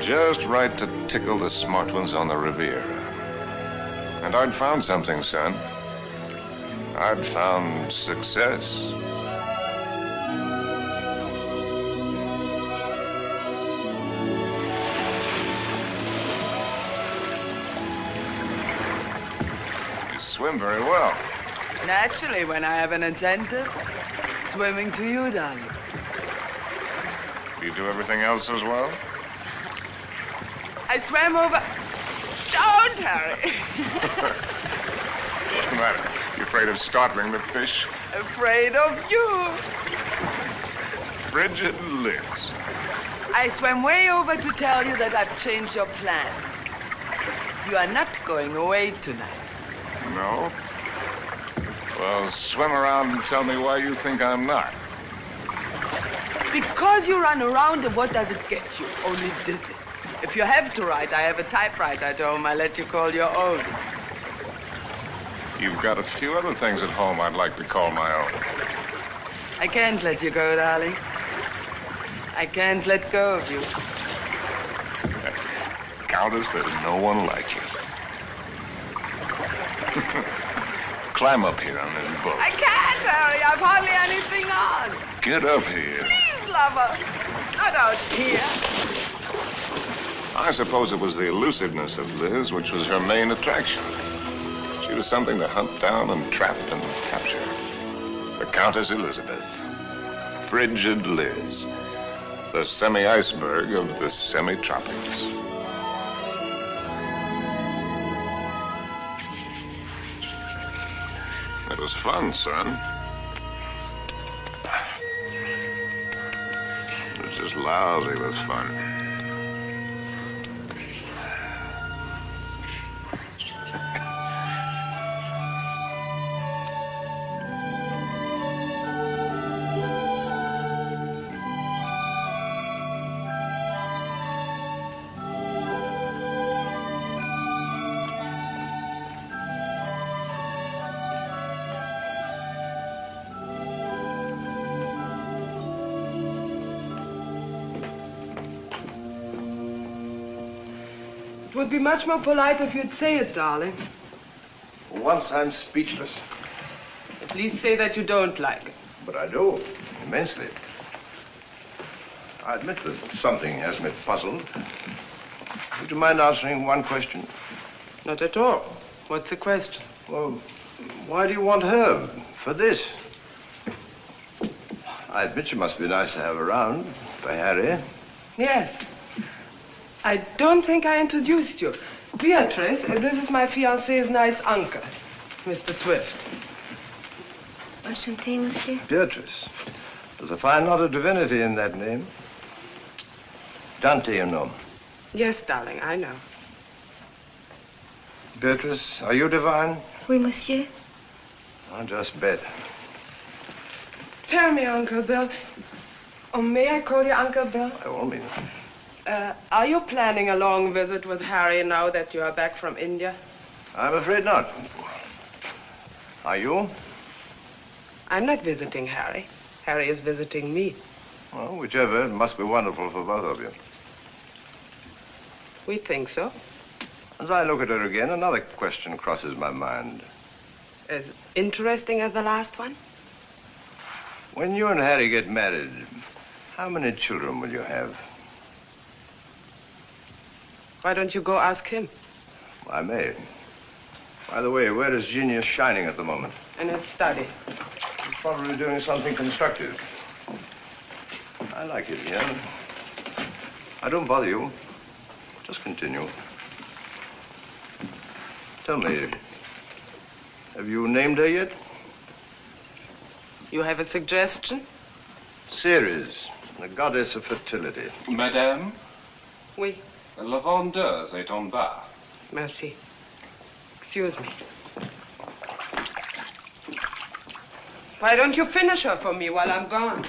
Just right to tickle the smart ones on the Riviera. And I'd found something, son. I'd found success. You swim very well. Naturally, when I have an incentive, swimming to you, darling. Do you do everything else as well? I swam over... Don't, Harry. What's the matter? You afraid of startling the fish? Afraid of you. Frigid Liz. I swam way over to tell you that I've changed your plans. You are not going away tonight. No? Well, swim around and tell me why you think I'm not. Because you run around, and what does it get you? Only dizzy. If you have to write, I have a typewriter at home. I let you call your own. You've got a few other things at home I'd like to call my own. I can't let you go, darling. I can't let go of you. Countess, there's no one like you. Climb up here on this boat. I can't, Harry. I've hardly anything on. Get up here. Please, lover. Not out here. I suppose it was the elusiveness of Liz which was her main attraction. She was something to hunt down and trap and capture. The Countess Elizabeth. Frigid Liz. The semi-iceberg of the semi-tropics. It was fun, son. It was just lousy with fun. would be much more polite if you'd say it, darling. For once, I'm speechless. At least say that you don't like it. But I do, immensely. I admit that something has me puzzled. Would you mind answering one question? Not at all. What's the question? Well, why do you want her for this? I admit she must be nice to have around for Harry. Yes. I don't think I introduced you. Beatrice, this is my fiancé's nice uncle, Mr. Swift. Enchanté, monsieur. Beatrice. There's a fine lot of divinity in that name. Dante, you know. Yes, darling, I know. Beatrice, are you divine? Oui, monsieur. I'll just bet. Tell me, Uncle Bill. Oh, may I call you Uncle Bill? By all means. Are you planning a long visit with Harry now that you are back from India? I'm afraid not. Are you? I'm not visiting Harry. Harry is visiting me. Well, whichever, it must be wonderful for both of you. We think so. As I look at her again, another question crosses my mind. As interesting as the last one? When you and Harry get married, how many children will you have? Why don't you go ask him? I may. By the way, where is Genius shining at the moment? In his study. He's probably doing something constructive. I like it here. I don't bother you. Just continue. Tell me, have you named her yet? You have a suggestion? Ceres, the goddess of fertility. Madame? Oui. La vendeuse est en bas. Merci. Excuse me. Why don't you finish her for me while I'm gone?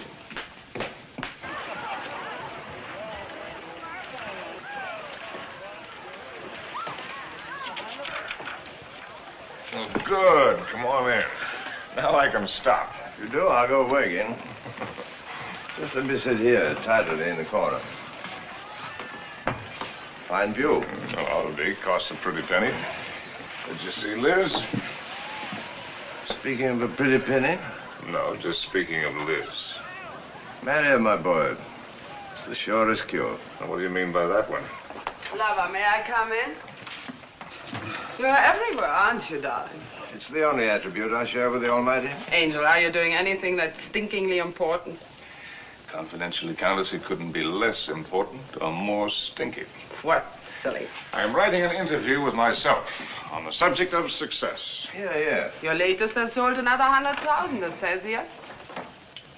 Oh, good. Come on in. Now I can stop. If you do, I'll go away again. Just let me sit here, tidily in the corner. Fine view. Oh, ought to be. Costs a pretty penny. Did you see Liz? Speaking of a pretty penny? No, just speaking of Liz. Marry her, my boy. It's the surest cure. Now, what do you mean by that one? Lover, may I come in? You're everywhere, aren't you, darling? It's the only attribute I share with the Almighty. Angel, are you doing anything that's stinkingly important? Confidentially, Countess, it couldn't be less important or more stinky. What, silly? I'm writing an interview with myself on the subject of success. Yeah. Your latest has sold another 100,000, it says here.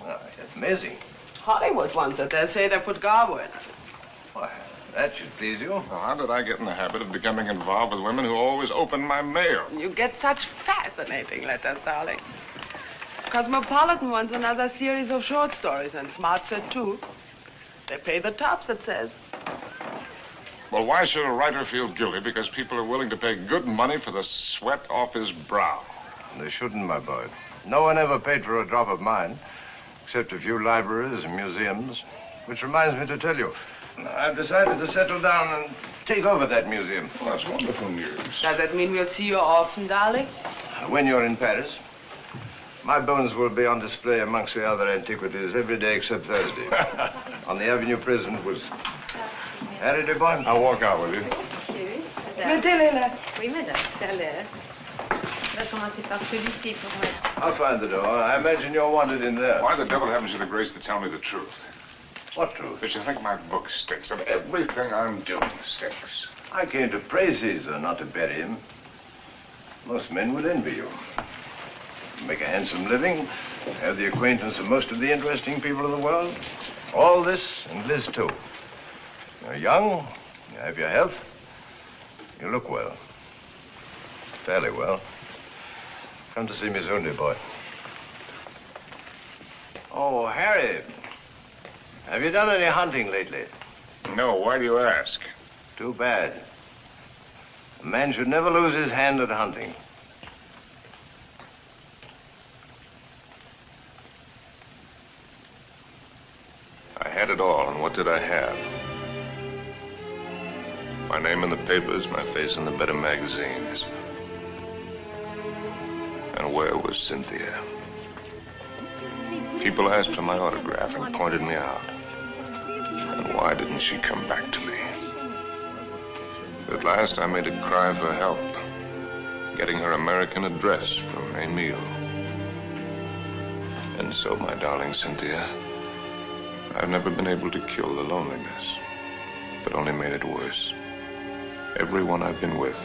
Well, amazing. Hollywood wants it. They'll say they put Garbo in it. Why, that should please you. Well, how did I get in the habit of becoming involved with women who always open my mail? You get such fascinating letters, darling. Cosmopolitan wants another series of short stories, and Smart said too. They pay the tops, it says. Well, why should a writer feel guilty because people are willing to pay good money for the sweat off his brow? They shouldn't, my boy. No one ever paid for a drop of mine, except a few libraries and museums. Which reminds me to tell you, I've decided to settle down and take over that museum. Well, that's wonderful news. Does that mean we'll see you often, darling? When you're in Paris, my bones will be on display amongst the other antiquities every day except Thursday. On the Avenue Prison was... Harry de Bonne. I'll walk out with you. Monsieur, Mettez-les là. Oui, madame, tout à l'heure. On va commencer par celui-ci pour moi. I'll find the door. I imagine you're wanted in there. Why the devil haven't you the grace to tell me the truth? What truth? That you think my book stinks, and everything I'm doing stinks. I came to praise Caesar, not to bury him. Most men would envy you. Make a handsome living, have the acquaintance of most of the interesting people of the world. All this, and Liz too. You're young, you have your health, you look well. Fairly well. Come to see me soon, dear boy. Oh, Harry, have you done any hunting lately? No, why do you ask? Too bad. A man should never lose his hand at hunting. I had it all, and what did I have? My name in the papers, my face in the better magazines. And where was Cynthia? People asked for my autograph and pointed me out. And why didn't she come back to me? At last, I made a cry for help, getting her American address from Emile. And so, my darling Cynthia, I've never been able to kill the loneliness, but only made it worse. Everyone I've been with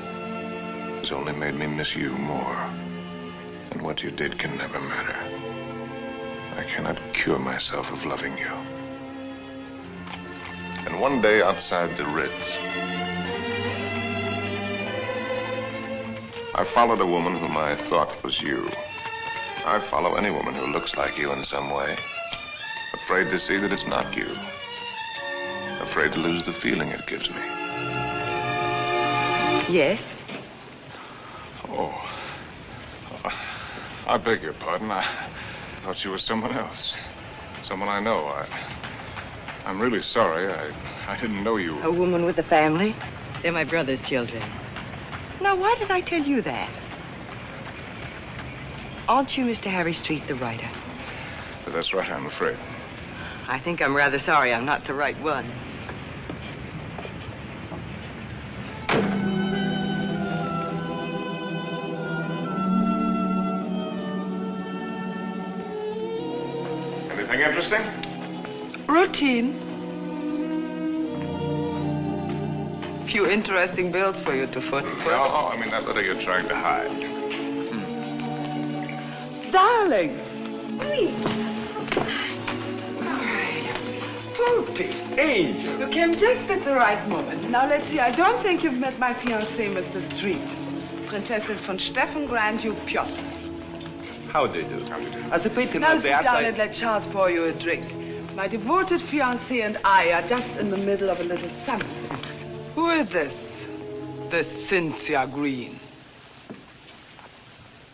has only made me miss you more. And what you did can never matter. I cannot cure myself of loving you. And one day outside the Ritz, I followed a woman whom I thought was you. I follow any woman who looks like you in some way. Afraid to see that it's not you. Afraid to lose the feeling it gives me. Yes? Oh. I beg your pardon. I thought you were someone else. Someone I know. I'm really sorry. I didn't know you. A woman with a family? They're my brother's children. Now, why did I tell you that? Aren't you Mr. Harry Street, the writer? That's right, I'm afraid. I think I'm rather sorry I'm not the right one. Anything interesting? Routine. Few interesting bills for you to foot. No, I mean that letter you're trying to hide. Darling. Poopy. Angel. You came just at the right moment. Now, let's see. I don't think you've met my fiancé, Mr. Street. Prinzessin von Steffen Grandview Piotr. How do you do? How do you do? As a pity Now of the sit down outside. and let Charles pour you a drink. My devoted fiancé and I are just in the middle of a little summit. Who is this? This Cynthia Green.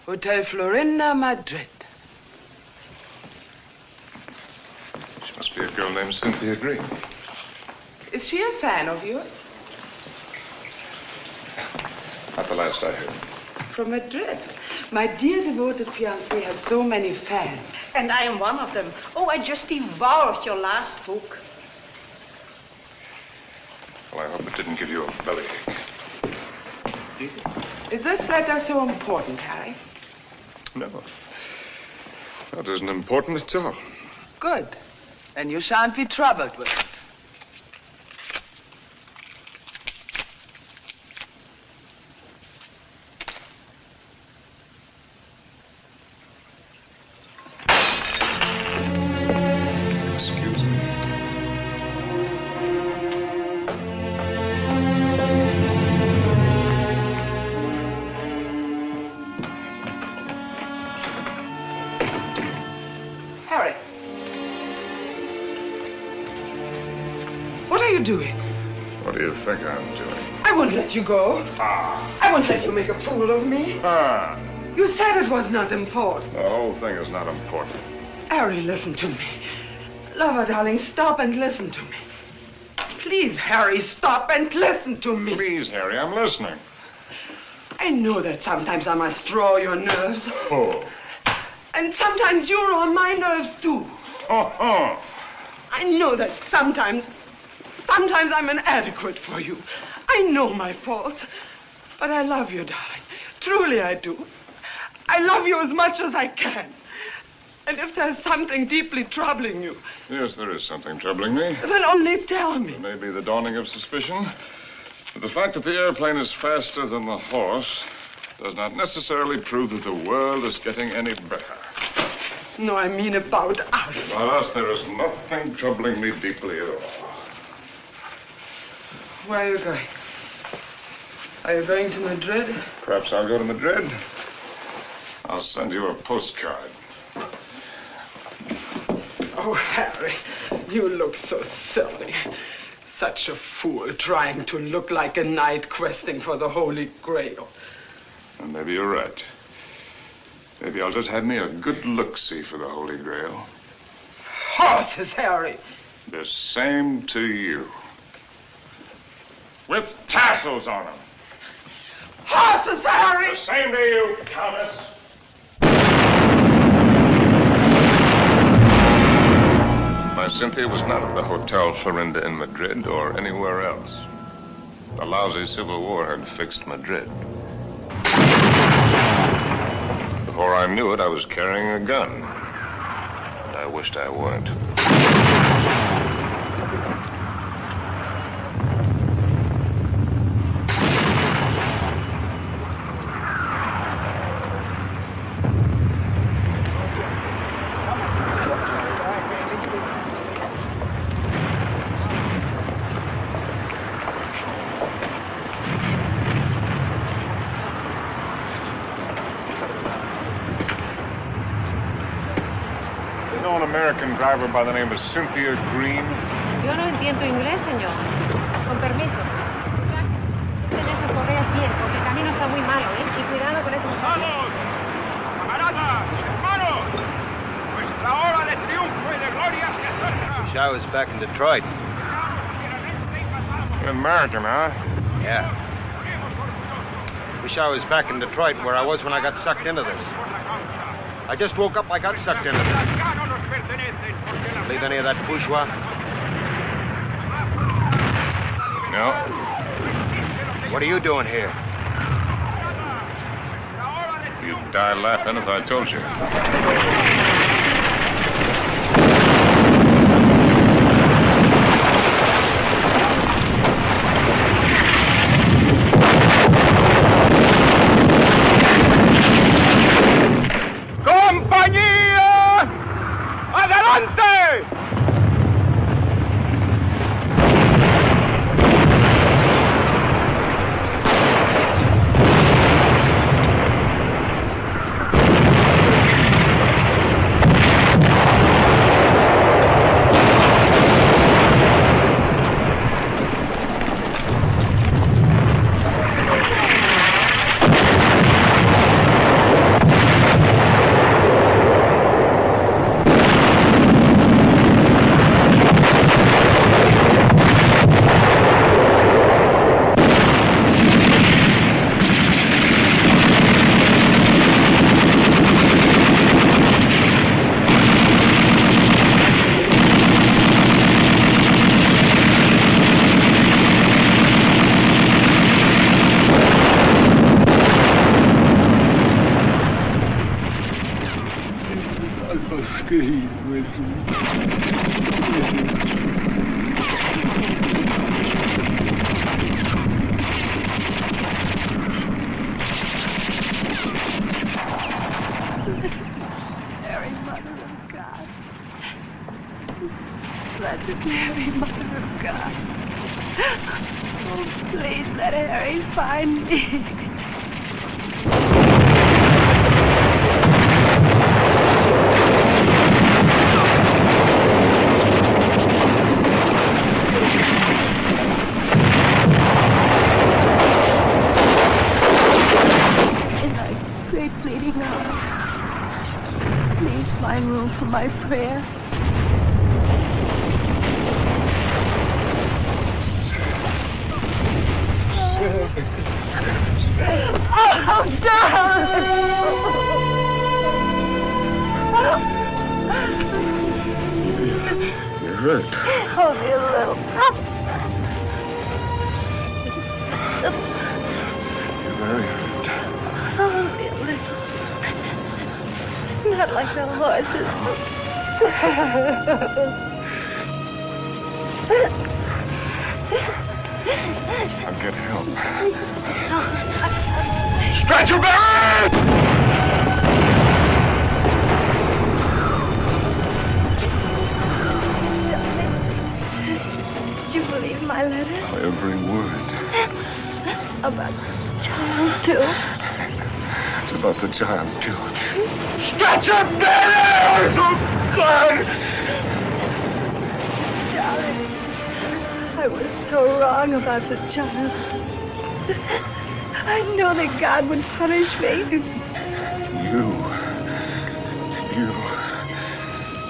Hotel Florinda, Madrid. She must be a girl named Cynthia Green. Is she a fan of yours? Not the last I heard. From Madrid. My dear devoted fiancé has so many fans. And I am one of them. Oh, I just devoured your last book. Well, I hope it didn't give you a bellyache. Is this letter so important, Harry? No. That isn't important at all. Good. Then you shan't be troubled with it. Excuse me. Harry. What are you doing? What do you think I'm doing? I won't let you go. I won't let you make a fool of me. You said it was not important. The whole thing is not important. Harry, listen to me. Lover, darling, stop and listen to me. Please, Harry, stop and listen to me. Please, Harry, I'm listening. I know that sometimes I must draw your nerves. Oh. And sometimes you're on my nerves, too. Oh. I know that sometimes I'm inadequate for you. I know my faults. But I love you, darling. Truly I do. I love you as much as I can. And if there's something deeply troubling you... Yes, there is something troubling me. Then only tell me. It may be the dawning of suspicion. But the fact that the airplane is faster than the horse does not necessarily prove that the world is getting any better. No, I mean about us. About us, there is nothing troubling me deeply at all. Where are you going? Are you going to Madrid? Perhaps I'll go to Madrid. I'll send you a postcard. Oh, Harry, you look so silly. Such a fool trying to look like a knight questing for the Holy Grail. And maybe you're right. Maybe I'll just have me a good look-see for the Holy Grail. Horses, Harry. The same to you. with tassels on them. Horses, Harry! The same to you, Countess. My Cynthia was not at the Hotel Florinda in Madrid or anywhere else. The lousy Civil War had fixed Madrid. Before I knew it, I was carrying a gun. And I wished I weren't. American driver by the name of Cynthia Green. Yo no entiendo inglés, señor. Con permiso. Ten esas correas bien, porque el camino está muy malo, ¿eh? Y cuidado con esos... ¡Vamos! ¡Camaradas! ¡Hermanos! Nuestra hora de triunfo y de gloria se acerca. Wish I was back in Detroit. You're American, huh? Yeah. Wish I was back in Detroit where I was when I got sucked into this. I just woke up, I got sucked into this. Believe any of that bourgeois? No. What are you doing here? You'd die laughing if I told you. ¡Compañía! ¡Adelante! Blessed Mary, Mother of God. Oh, please let Harry find me. In thy great pleading hour, please find room for my prayer. Oh, darling! You're hurt. Only a little. You're very hurt. Only a little. Not like the horses. I'll get help. Stretcher bearers! Did you believe my letter? Every word. About the child, too? It's about the child, too. Stretcher bearers! Oh, God! Darling, I was so wrong about the child. I know that God would punish me. You.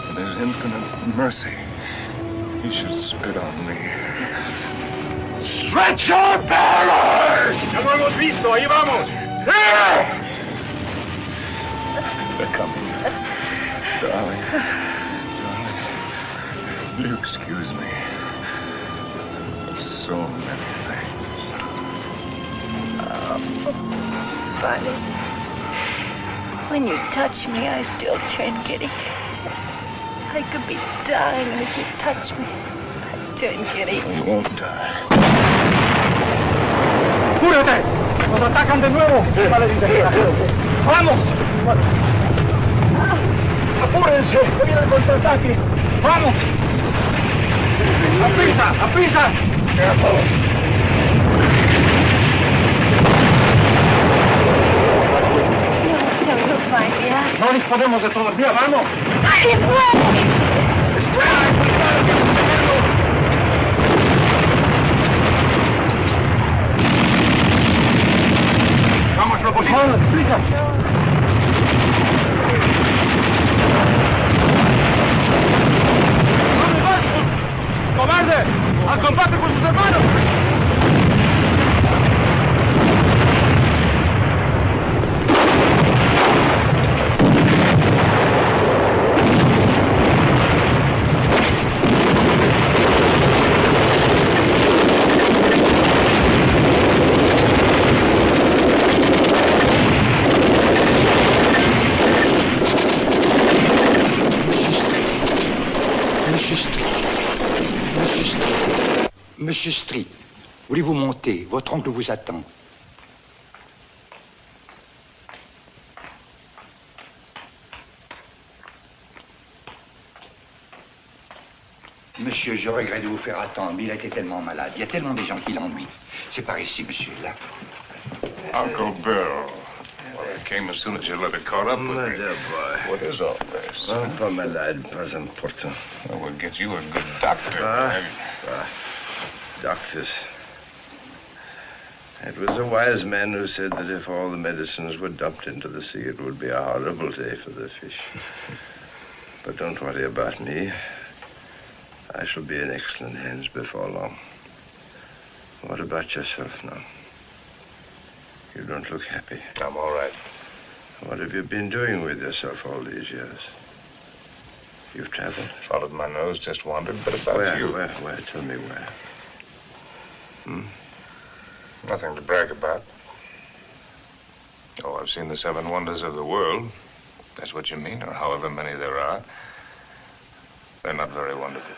In His infinite mercy, He should spit on me. Stretch your bearers! Ya lo hemos visto, ahí vamos. They're coming. Darling. Will you excuse me? So many things. It's funny. When you touch me, I still turn giddy. I could be dying, and if you touch me, I turn giddy. You won't die. ¡Cúrate! ¡Nos atacan de nuevo! ¡Vamos! ¡Apúrense! ¡Que viene el contraataque! ¡Vamos! ¡Aprisa! ¡Aprisa! No disponemos de todavía, vamos. Vamos, lo posible. ¡Prisa! ¡Cobarde! ¡Al combate con sus hermanos! Monsieur Street, voulez-vous monter? Votre oncle vous attend. Monsieur, je regrette de vous faire attendre, mais il a été tellement malade. Il y a tellement de gens qui l'ennuient. C'est par ici, monsieur, là. Uncle Bill. Well, I came as soon as your letter caught up with me. My dear boy. What is all this? Un peu malade, pas important. Well, we'll get you a good doctor. Doctors. It was a wise man who said that if all the medicines were dumped into the sea, it would be a horrible day for the fish. But don't worry about me. I shall be in excellent hands before long. What about yourself now? You don't look happy. I'm all right. What have you been doing with yourself all these years? You've traveled? Followed my nose, just wandered, but about you. Where? Tell me where. Nothing to brag about. Oh, I've seen the 7 wonders of the world. That's what you mean, or however many there are. They're not very wonderful.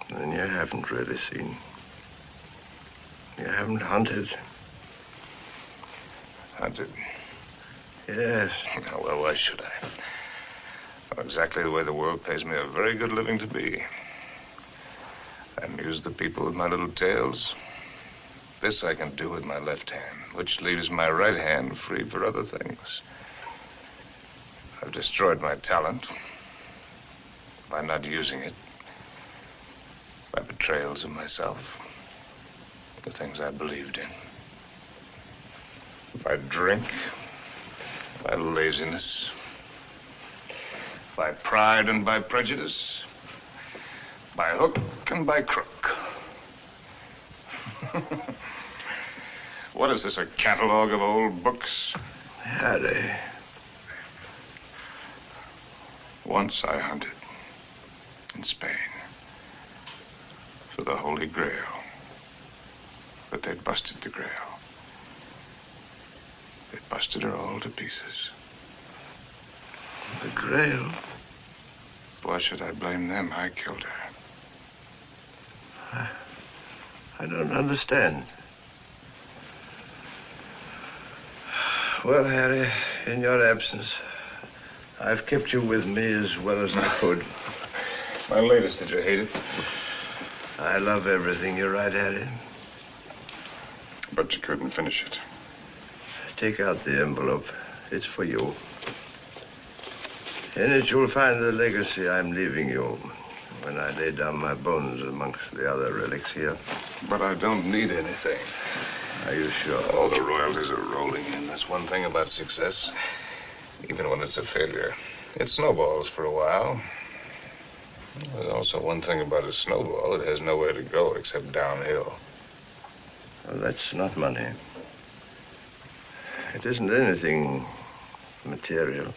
Then you haven't really seen. You haven't hunted. Hunted? Yes. Oh, well, why should I? Oh, exactly the way the world pays me a very good living to be. I amuse the people with my little tales. This I can do with my left hand, which leaves my right hand free for other things. I've destroyed my talent by not using it, by betrayals of myself, the things I believed in, by drink, by laziness, by pride and by prejudice, by hook and by crook. What is this, a catalog of old books? Harry. Once I hunted in Spain for the Holy Grail, but they busted the Grail. They busted her all to pieces. The Grail? Why should I blame them? I killed her. I don't understand. Well, Harry, in your absence, I've kept you with me as well as I could. My latest, did you hate it? I love everything you write, Harry. But you couldn't finish it. Take out the envelope. It's for you. In it, you'll find the legacy I'm leaving you when I lay down my bones amongst the other relics here. But I don't need anything. Are you sure? All the royalties are rolling in. That's one thing about success. Even when it's a failure, it snowballs for a while. There's also one thing about a snowball. It has nowhere to go except downhill. Well, that's not money. It isn't anything material.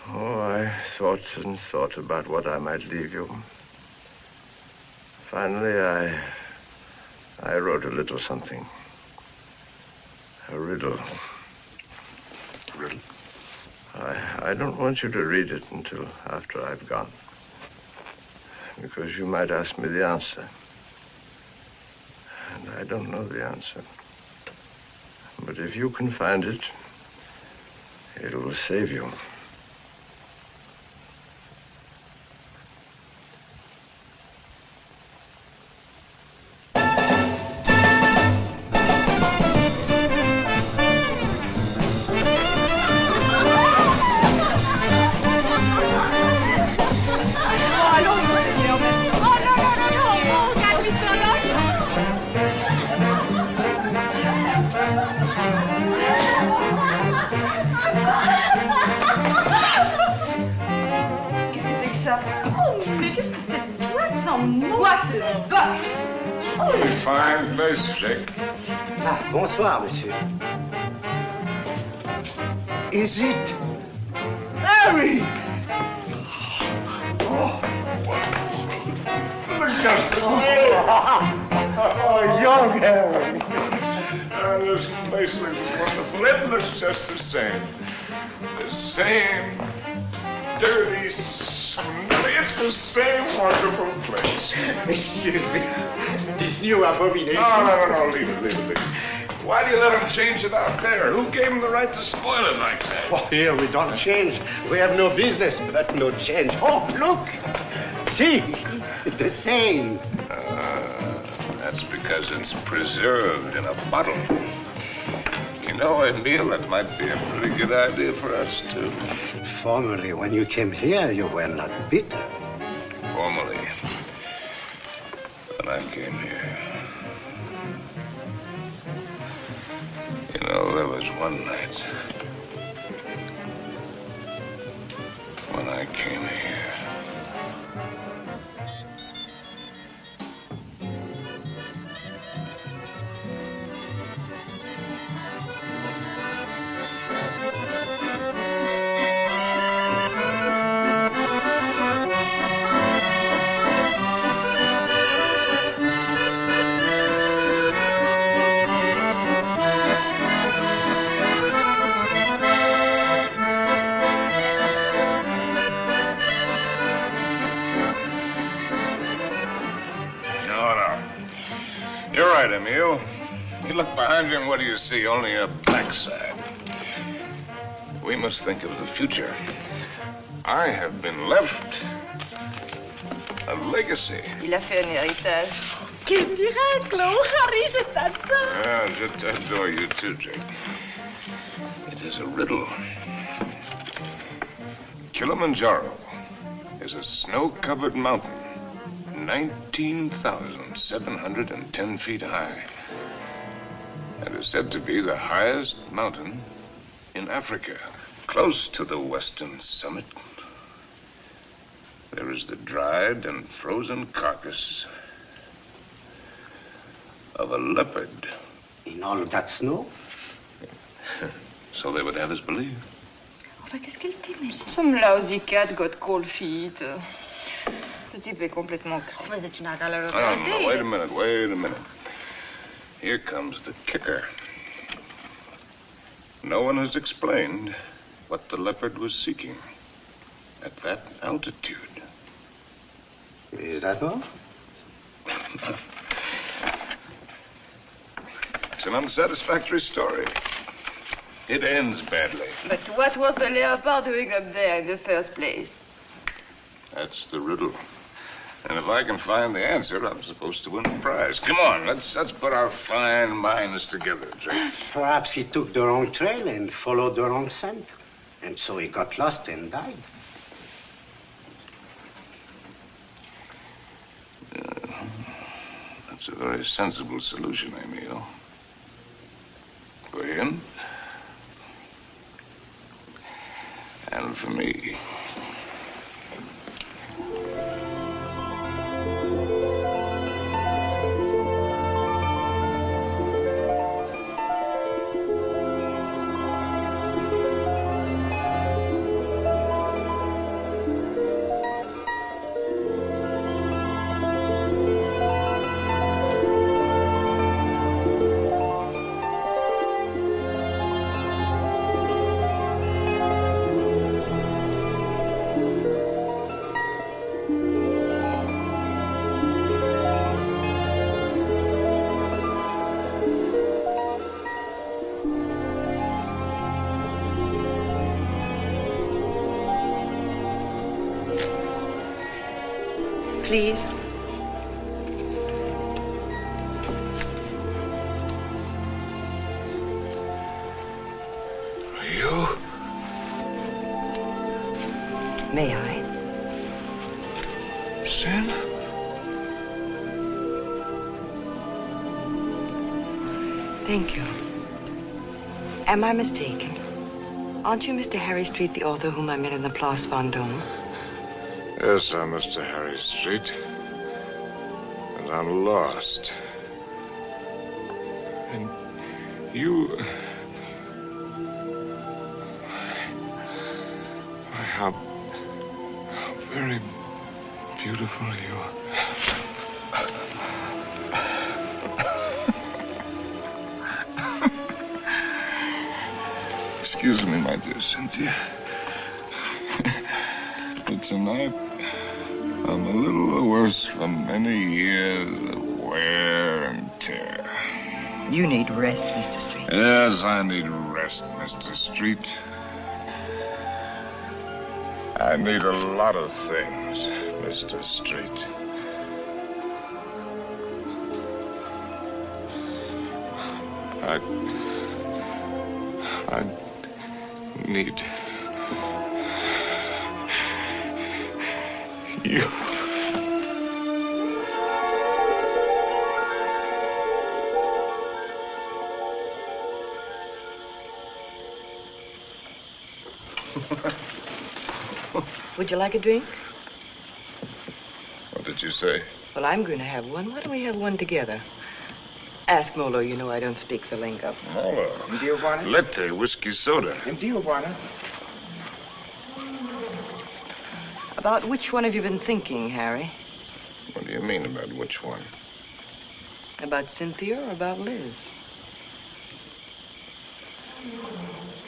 Oh, I thought and thought about what I might leave you. Finally, I wrote a little something. A riddle. Riddle? I don't want you to read it until after I've gone. Because you might ask me the answer. And I don't know the answer. But if you can find it, it will save you. Fine place, Jake. Ah, bonsoir, monsieur. Is it Harry? Oh, young Harry. This place looks wonderful. It looks just the same. The same dirty, smelly. It's the same wonderful place. Excuse me. This new abomination. No. Leave it. Why do you let him change it out there? Who gave him the right to spoil it like that? Oh, here we don't change. We have no business, but no change. Oh, look. See, the same. That's because it's preserved in a bottle. You know, Emile, that might be a pretty good idea for us, too. Formerly, when you came here, you were not bitter. Formerly. When I came here. You know, there was one night when I came here. You're right, Emile. You look behind you and what do you see? Only a backside. We must think of the future. I have been left a legacy. Il a fait un héritage. Quel miracle! Oh, Harry, je t'adore. Yeah, je t'adore you too, Jake. It is a riddle. Kilimanjaro is a snow-covered mountain, 19,710 feet high, and is said to be the highest mountain in Africa. Close to the western summit, there is the dried and frozen carcass of a leopard. In all that snow? So they would have us believe. Enfin, qu'est-ce qu'elle t'aimait? Some lousy cat got cold feet. Ce type est complètement craint. Mais tu n'as qu'à le No, regarder. wait a minute. Here comes the kicker. No one has explained what the leopard was seeking at that altitude. Is that all? It's an unsatisfactory story. It ends badly. But what was the leopard doing up there in the first place? That's the riddle. And if I can find the answer, I'm supposed to win the prize. Come on, let's put our fine minds together, Jake. Perhaps he took the wrong trail and followed the wrong scent. And so he got lost and died. That's a very sensible solution, Emile. For him. And for me. please. You? May I? Sin? Thank you. Am I mistaken? Aren't you Mr. Harry Street, the author whom I met in the Place Vendôme? Yes, I'm Mr. Harry Street. And I'm lost. And you... How very beautiful you are. Excuse me, my dear Cynthia. But tonight, I'm a little worse from many years of wear and tear. You need rest, Mr. Street. Yes, I need rest, Mr. Street. I need a lot of things, Mr. Street. I need you. Would you like a drink? What did you say? Well, I'm going to have one. Why don't we have one together? Ask Molo. You know I don't speak the lingo. Molo. Latte, whiskey soda. About which one have you been thinking, Harry? What do you mean about which one? About Cynthia or about Liz?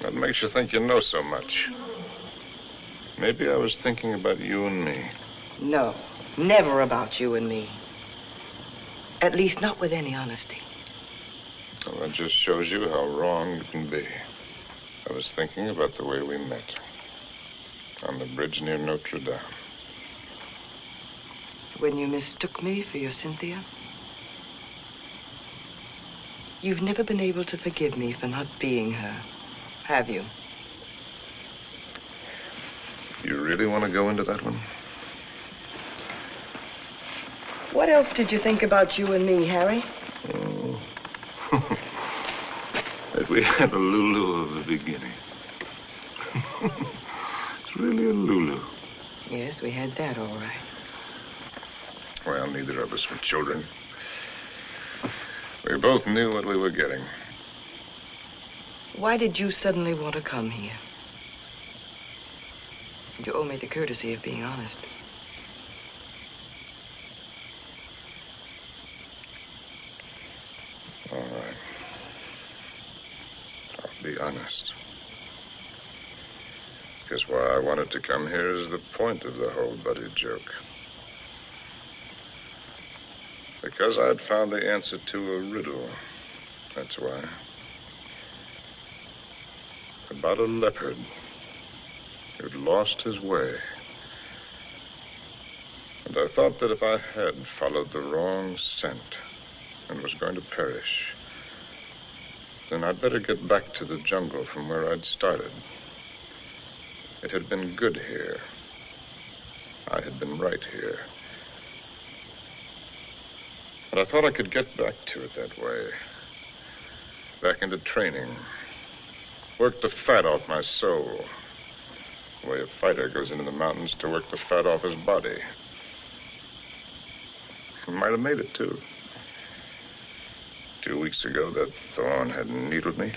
What makes you think you know so much? Maybe I was thinking about you and me. No, never about you and me. At least not with any honesty. Well, that just shows you how wrong you can be. I was thinking about the way we met. On the bridge near Notre Dame. When you mistook me for your Cynthia? You've never been able to forgive me for not being her, have you? You really want to go into that one? What else did you think about you and me, Harry? Oh. That we had a Lulu of the beginning. It's really a Lulu. Yes, we had that all right. Well, neither of us were children. We both knew what we were getting. Why did you suddenly want to come here? You owe me the courtesy of being honest. All right. I'll be honest. Because why I wanted to come here is the point of the whole buddy joke. Because I'd found the answer to a riddle. That's why. About a leopard who'd lost his way. And I thought that if I had followed the wrong scent and was going to perish, then I'd better get back to the jungle from where I'd started. It had been good here. I had been right here. And I thought I could get back to it that way. Back into training. Work the fat off my soul. The way a fighter goes into the mountains to work the fat off his body. I might have made it, too. 2 weeks ago, that thorn had needled me.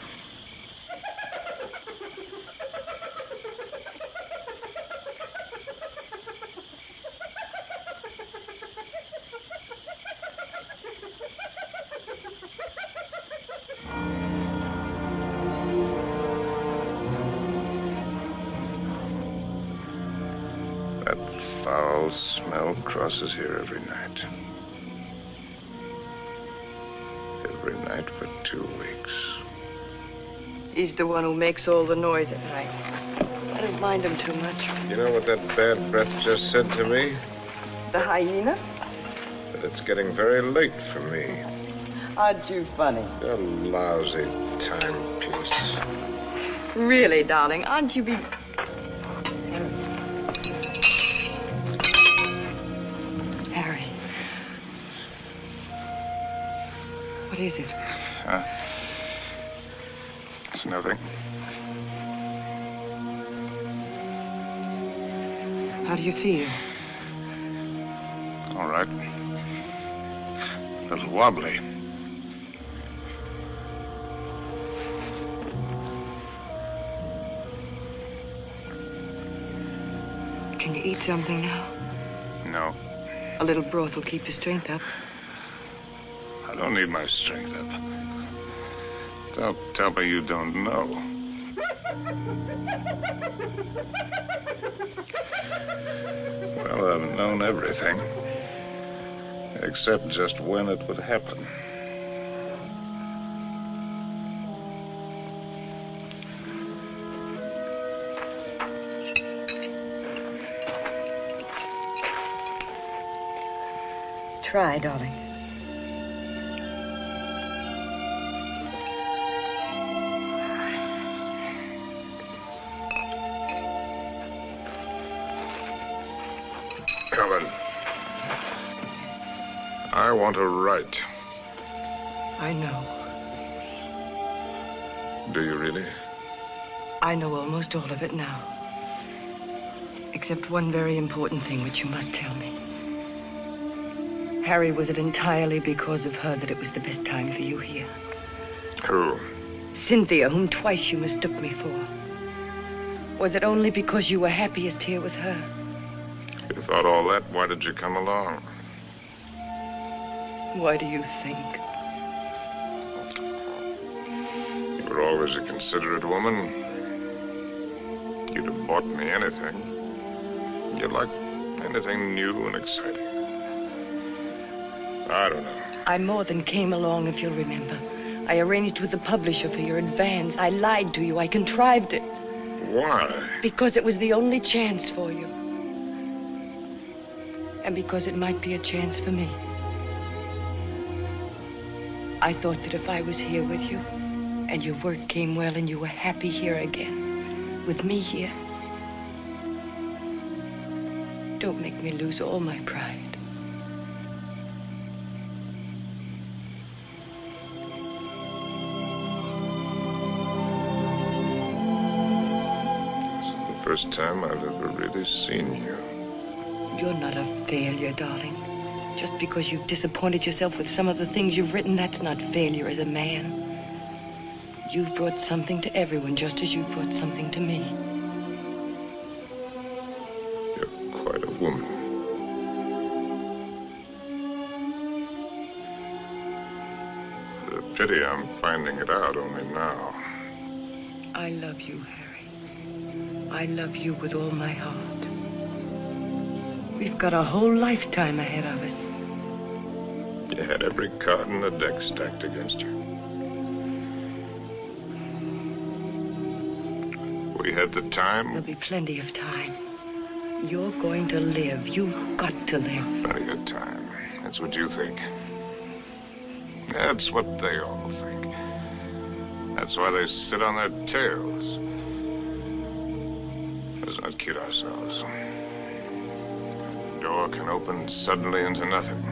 That foul smell crosses here every night. Every night for 2 weeks. He's the one who makes all the noise at night. I don't mind him too much. You know what that bad breath just said to me? Mr. Hyena. But it's getting very late for me. Aren't you funny? A lousy timepiece. Really, darling, aren't you Harry. What is it? It's nothing. How do you feel? All right. A little wobbly. Can you eat something now? No. A little broth will keep your strength up. I don't need my strength up. Don't tell me you don't know. Well, I've known everything. Except just when it would happen. Try, darling. Helen, I want to write. I know. Do you really? I know almost all of it now. Except one very important thing which you must tell me. Harry, was it entirely because of her that it was the best time for you here? Who? Cynthia, whom twice you mistook me for. Was it only because you were happiest here with her? You thought all that? Why did you come along? Why do you think? You were always a considerate woman. You'd have bought me anything. You liked anything new and exciting. I don't know. I more than came along, if you'll remember. I arranged with the publisher for your advance. I lied to you. I contrived it. Why? Because it was the only chance for you. And because it might be a chance for me. I thought that if I was here with you, and your work came well, and you were happy here again, with me here, don't make me lose all my pride. First time I've ever really seen you. You're not a failure, darling. Just because you've disappointed yourself with some of the things you've written, that's not failure as a man. You've brought something to everyone, just as you've brought something to me. You're quite a woman. It's a pity I'm finding it out only now. I love you, Harry. I love you with all my heart. We've got a whole lifetime ahead of us. You had every card in the deck stacked against you. We had the time. There'll be plenty of time. You're going to live. You've got to live. Plenty of time. That's what you think. That's what they all think. That's why they sit on their tails. Let's not kid ourselves. The door can open suddenly into nothing.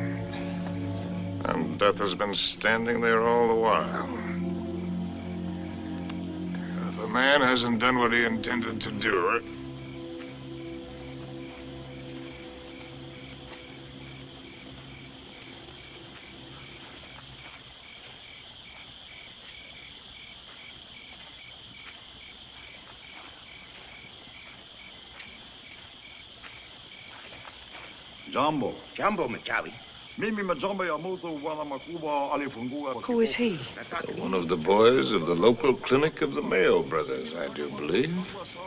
And death has been standing there all the while. If a man hasn't done what he intended to do, Jumbo. Jumbo Machawi. Who is he? one of the boys of the local clinic of the Mayo brothers, I do believe.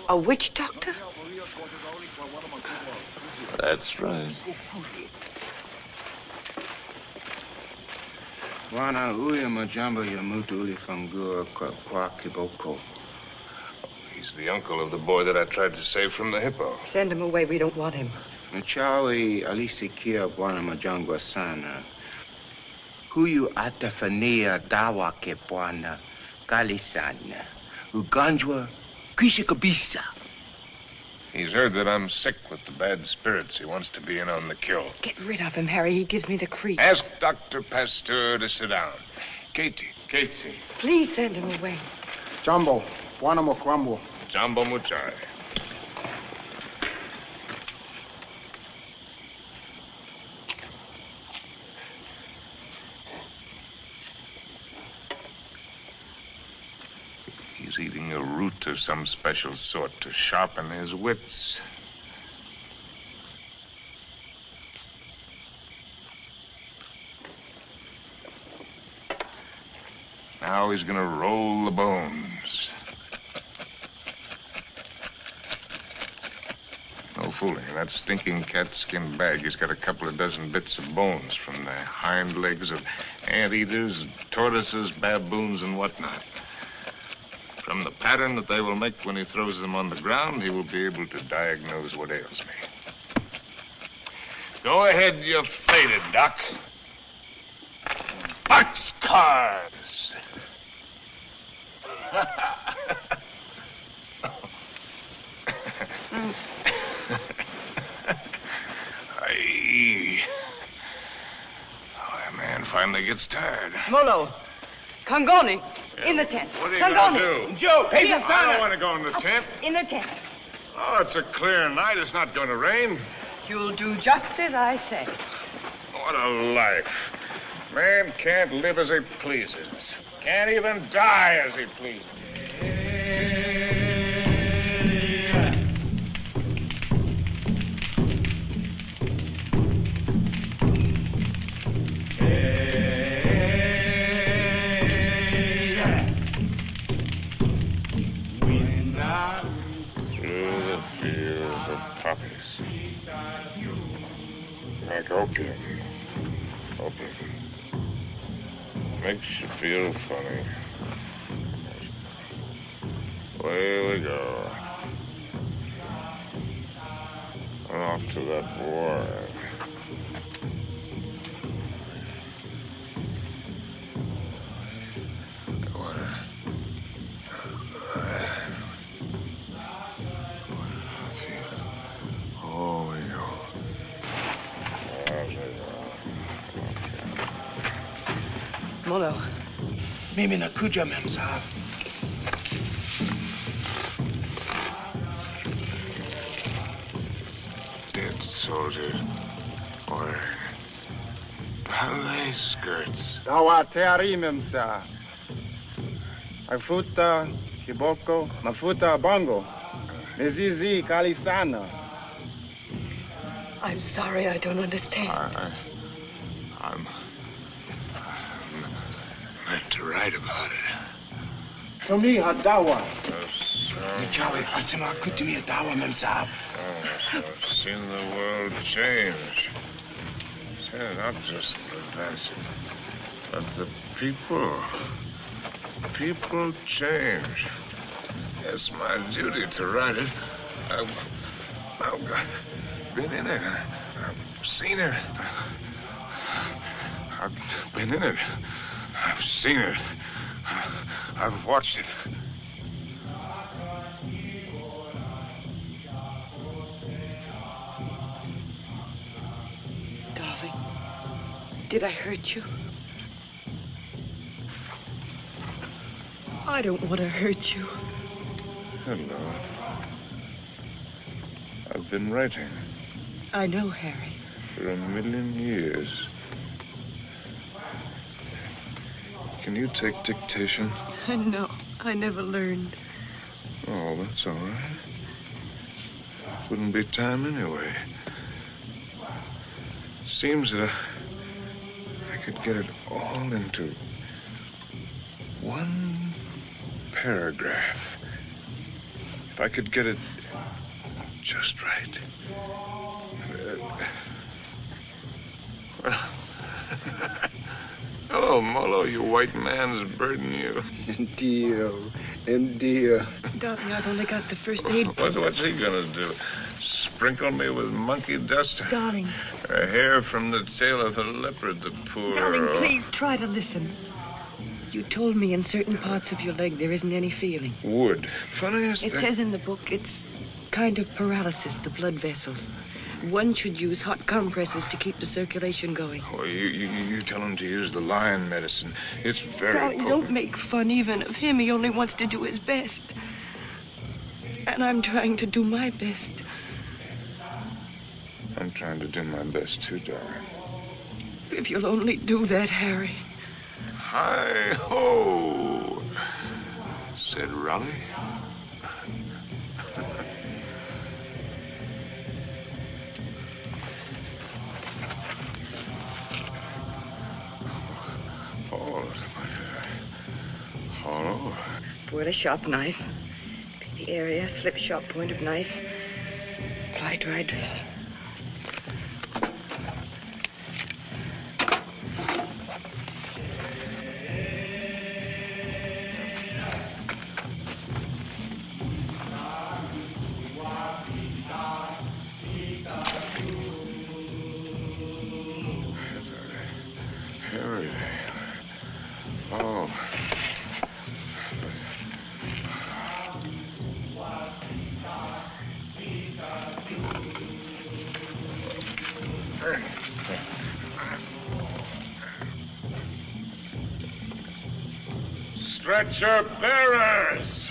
A witch doctor? That's right. Wana uya majambo ya mutu uli fangua kwa kiboko. He's the uncle of the boy that I tried to save from the hippo. Send him away. We don't want him. Mchawi alisikia Bwana Majangwa sana. Huyu atafania dawa ke Bwana kali sana. Ugonjwa kwisha kabisa. He's heard that I'm sick with the bad spirits. He wants to be in on the kill. Get rid of him, Harry. He gives me the creeps. Ask Dr. Pasteur to sit down. Katie. Please send him away. Jambo, Bwana Mokwambo. Jambo Muchai. He's eating a root of some special sort to sharpen his wits. Now he's gonna roll the bones. No fooling. In that stinking catskin bag, he's got a couple of dozen bits of bones from the hind legs of anteaters, tortoises, baboons, and whatnot. From the pattern that they will make when he throws them on the ground, he will be able to diagnose what ails me. Go ahead, you faded duck. Boxcars! Aye. Oh, that man finally gets tired. Molo, Kangoni, in the tent. What are you Kangoni. gonna do? Joe, I don't want to go in the tent. In the tent. Oh, it's a clear night. It's not going to rain. You'll do just as I say. What a life. Man can't live as he pleases. Can't even die as he pleases. Through the fields of poppies. Like opium. Opium. Makes you feel funny. Away we go. And off to that war. Oh, we go. Molo. Mimi nakuja, Mem Sahib. Dead soldier wearing ballet skirts. Dawa teari memsa. Mafuta kiboko, mafuta bongo. Mizizi kalisana. I'm sorry, I don't understand. I'm meant to write about it. To me, hadawa. Mchawi asema kutumia dawa, Mem Sahib. Oh, I've seen the world change. Yeah, not just the best, but the people. People change. It's my duty to write it. I've been in it. I've seen it. I've been in it. I've seen it. I've watched it. Darling, did I hurt you? I don't want to hurt you. Hello. I've been writing. I know, Harry. For 1,000,000 years. Can you take dictation? No, I never learned. Oh, that's all right. Wouldn't be time anyway. Seems that I could get it all into one paragraph. If I could get it just right. Well, hello, Molo, you white man's burden, you. Dio, in dear. Darling, I've only got the first aid. What's he gonna do? Sprinkle me with monkey dust? Darling. A hair from the tail of a leopard, the poor... Darling, please try to listen. You told me in certain parts of your leg there isn't any feeling. Wood. Funniest It thing... says in the book it's kind of paralysis, the blood vessels. One should use hot compresses to keep the circulation going. Oh, you tell him to use the lion medicine. It's very Darling, potent. don't make fun even of him. He only wants to do his best. And I'm trying to do my best. I'm trying to do my best, too, darling. If you'll only do that, Harry. Hi-ho, said Raleigh. All over. Pour a sharp knife. Pick the area, slip sharp point of knife. Apply dry dressing. Harry. Oh. Stretcher bearers!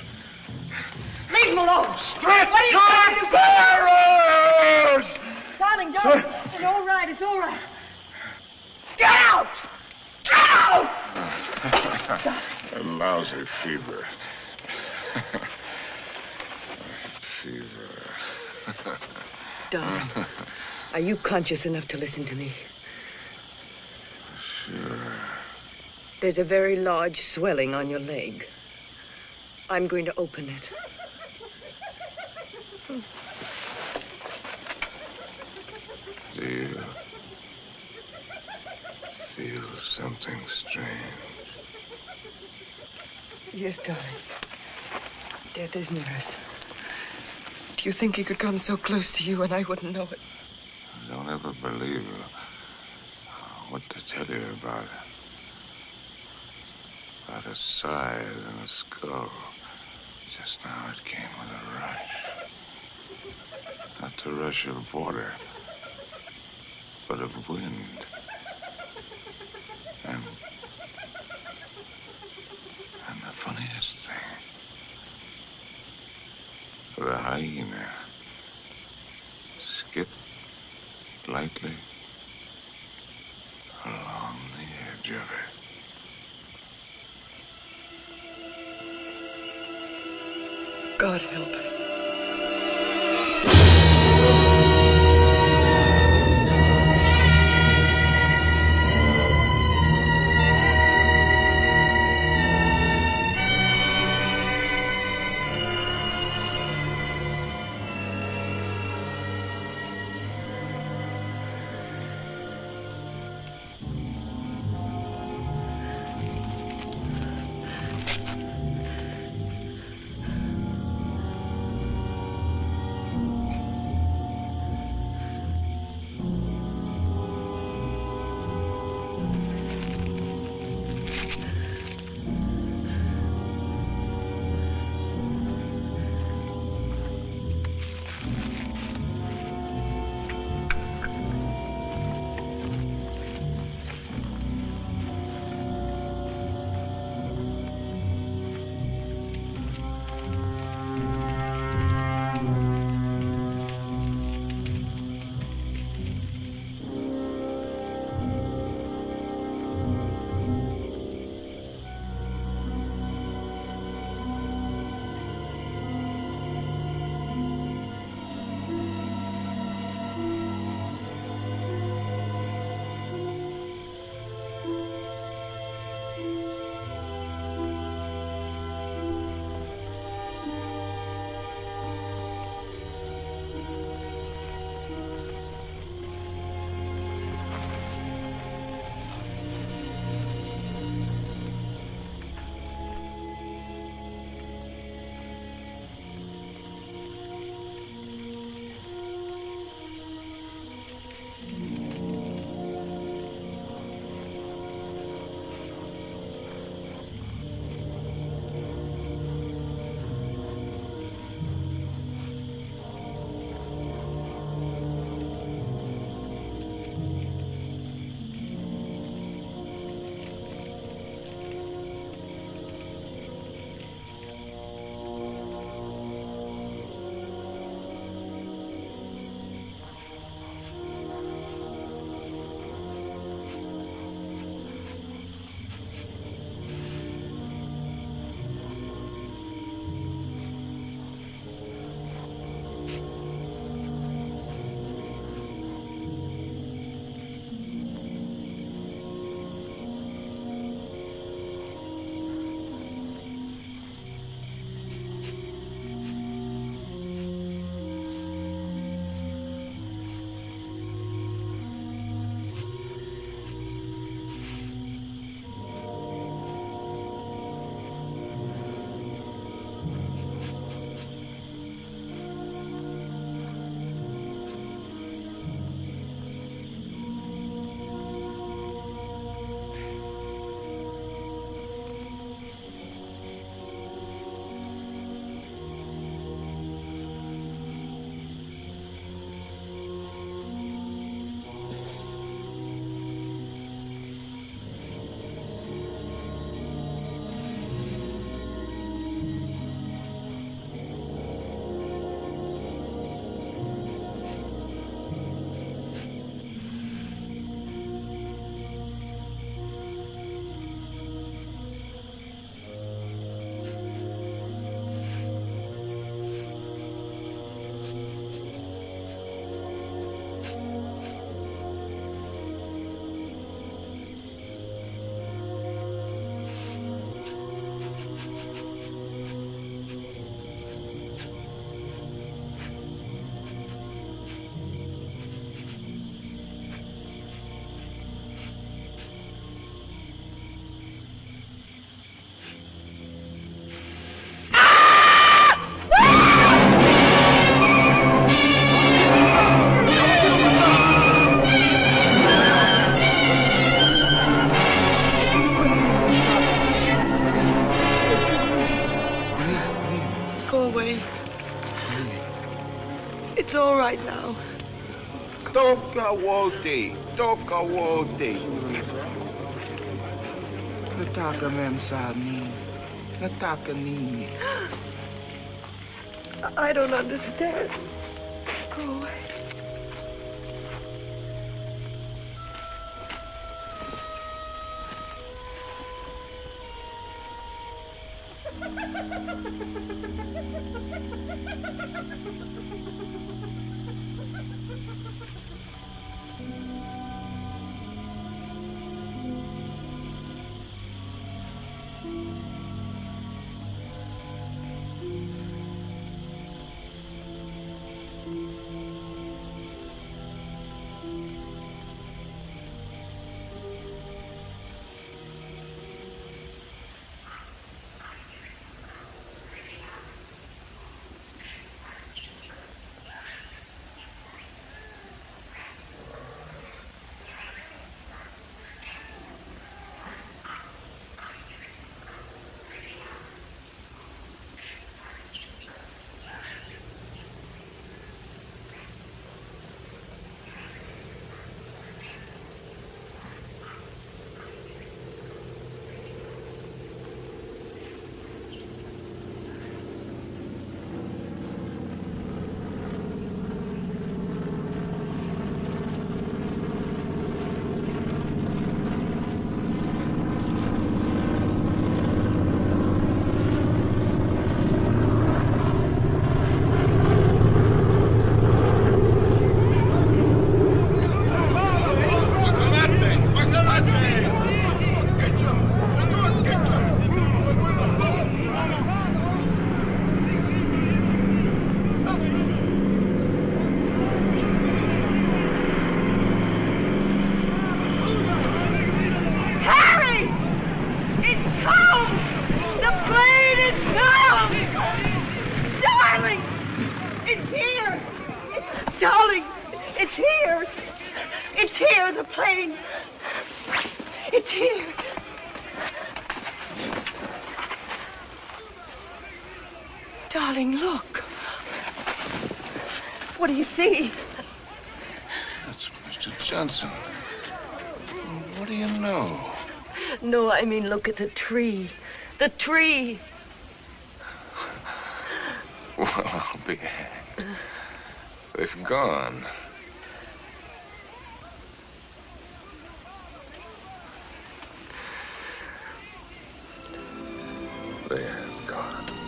Leave him alone! Stretcher bearers! Darling, don't. It's all right. It's all right. Get out! Get out! A lousy fever. Fever. Darling, are you conscious enough to listen to me? Sure. There's a very large swelling on your leg. I'm going to open it. Do you feel something strange? Yes, darling. Death is near us. Do you think he could come so close to you and I wouldn't know it? Don't ever believe what to tell you about it. About a scythe and a skull. Just now it came with a rush. Not the rush of water, but of wind. And the funniest thing, the hyena skipped lightly along the edge of it. God help us. It's all right now. Toka wote. Nataka mem sa amin. Nataka nini. I don't understand. Go away. Darling, it's here. It's here, the plane. It's here. Darling, look. What do you see? That's Mr. Johnson. What do you know? No, I mean, look at the tree. The tree. Well, I'll be hanged. They've gone. They have gone.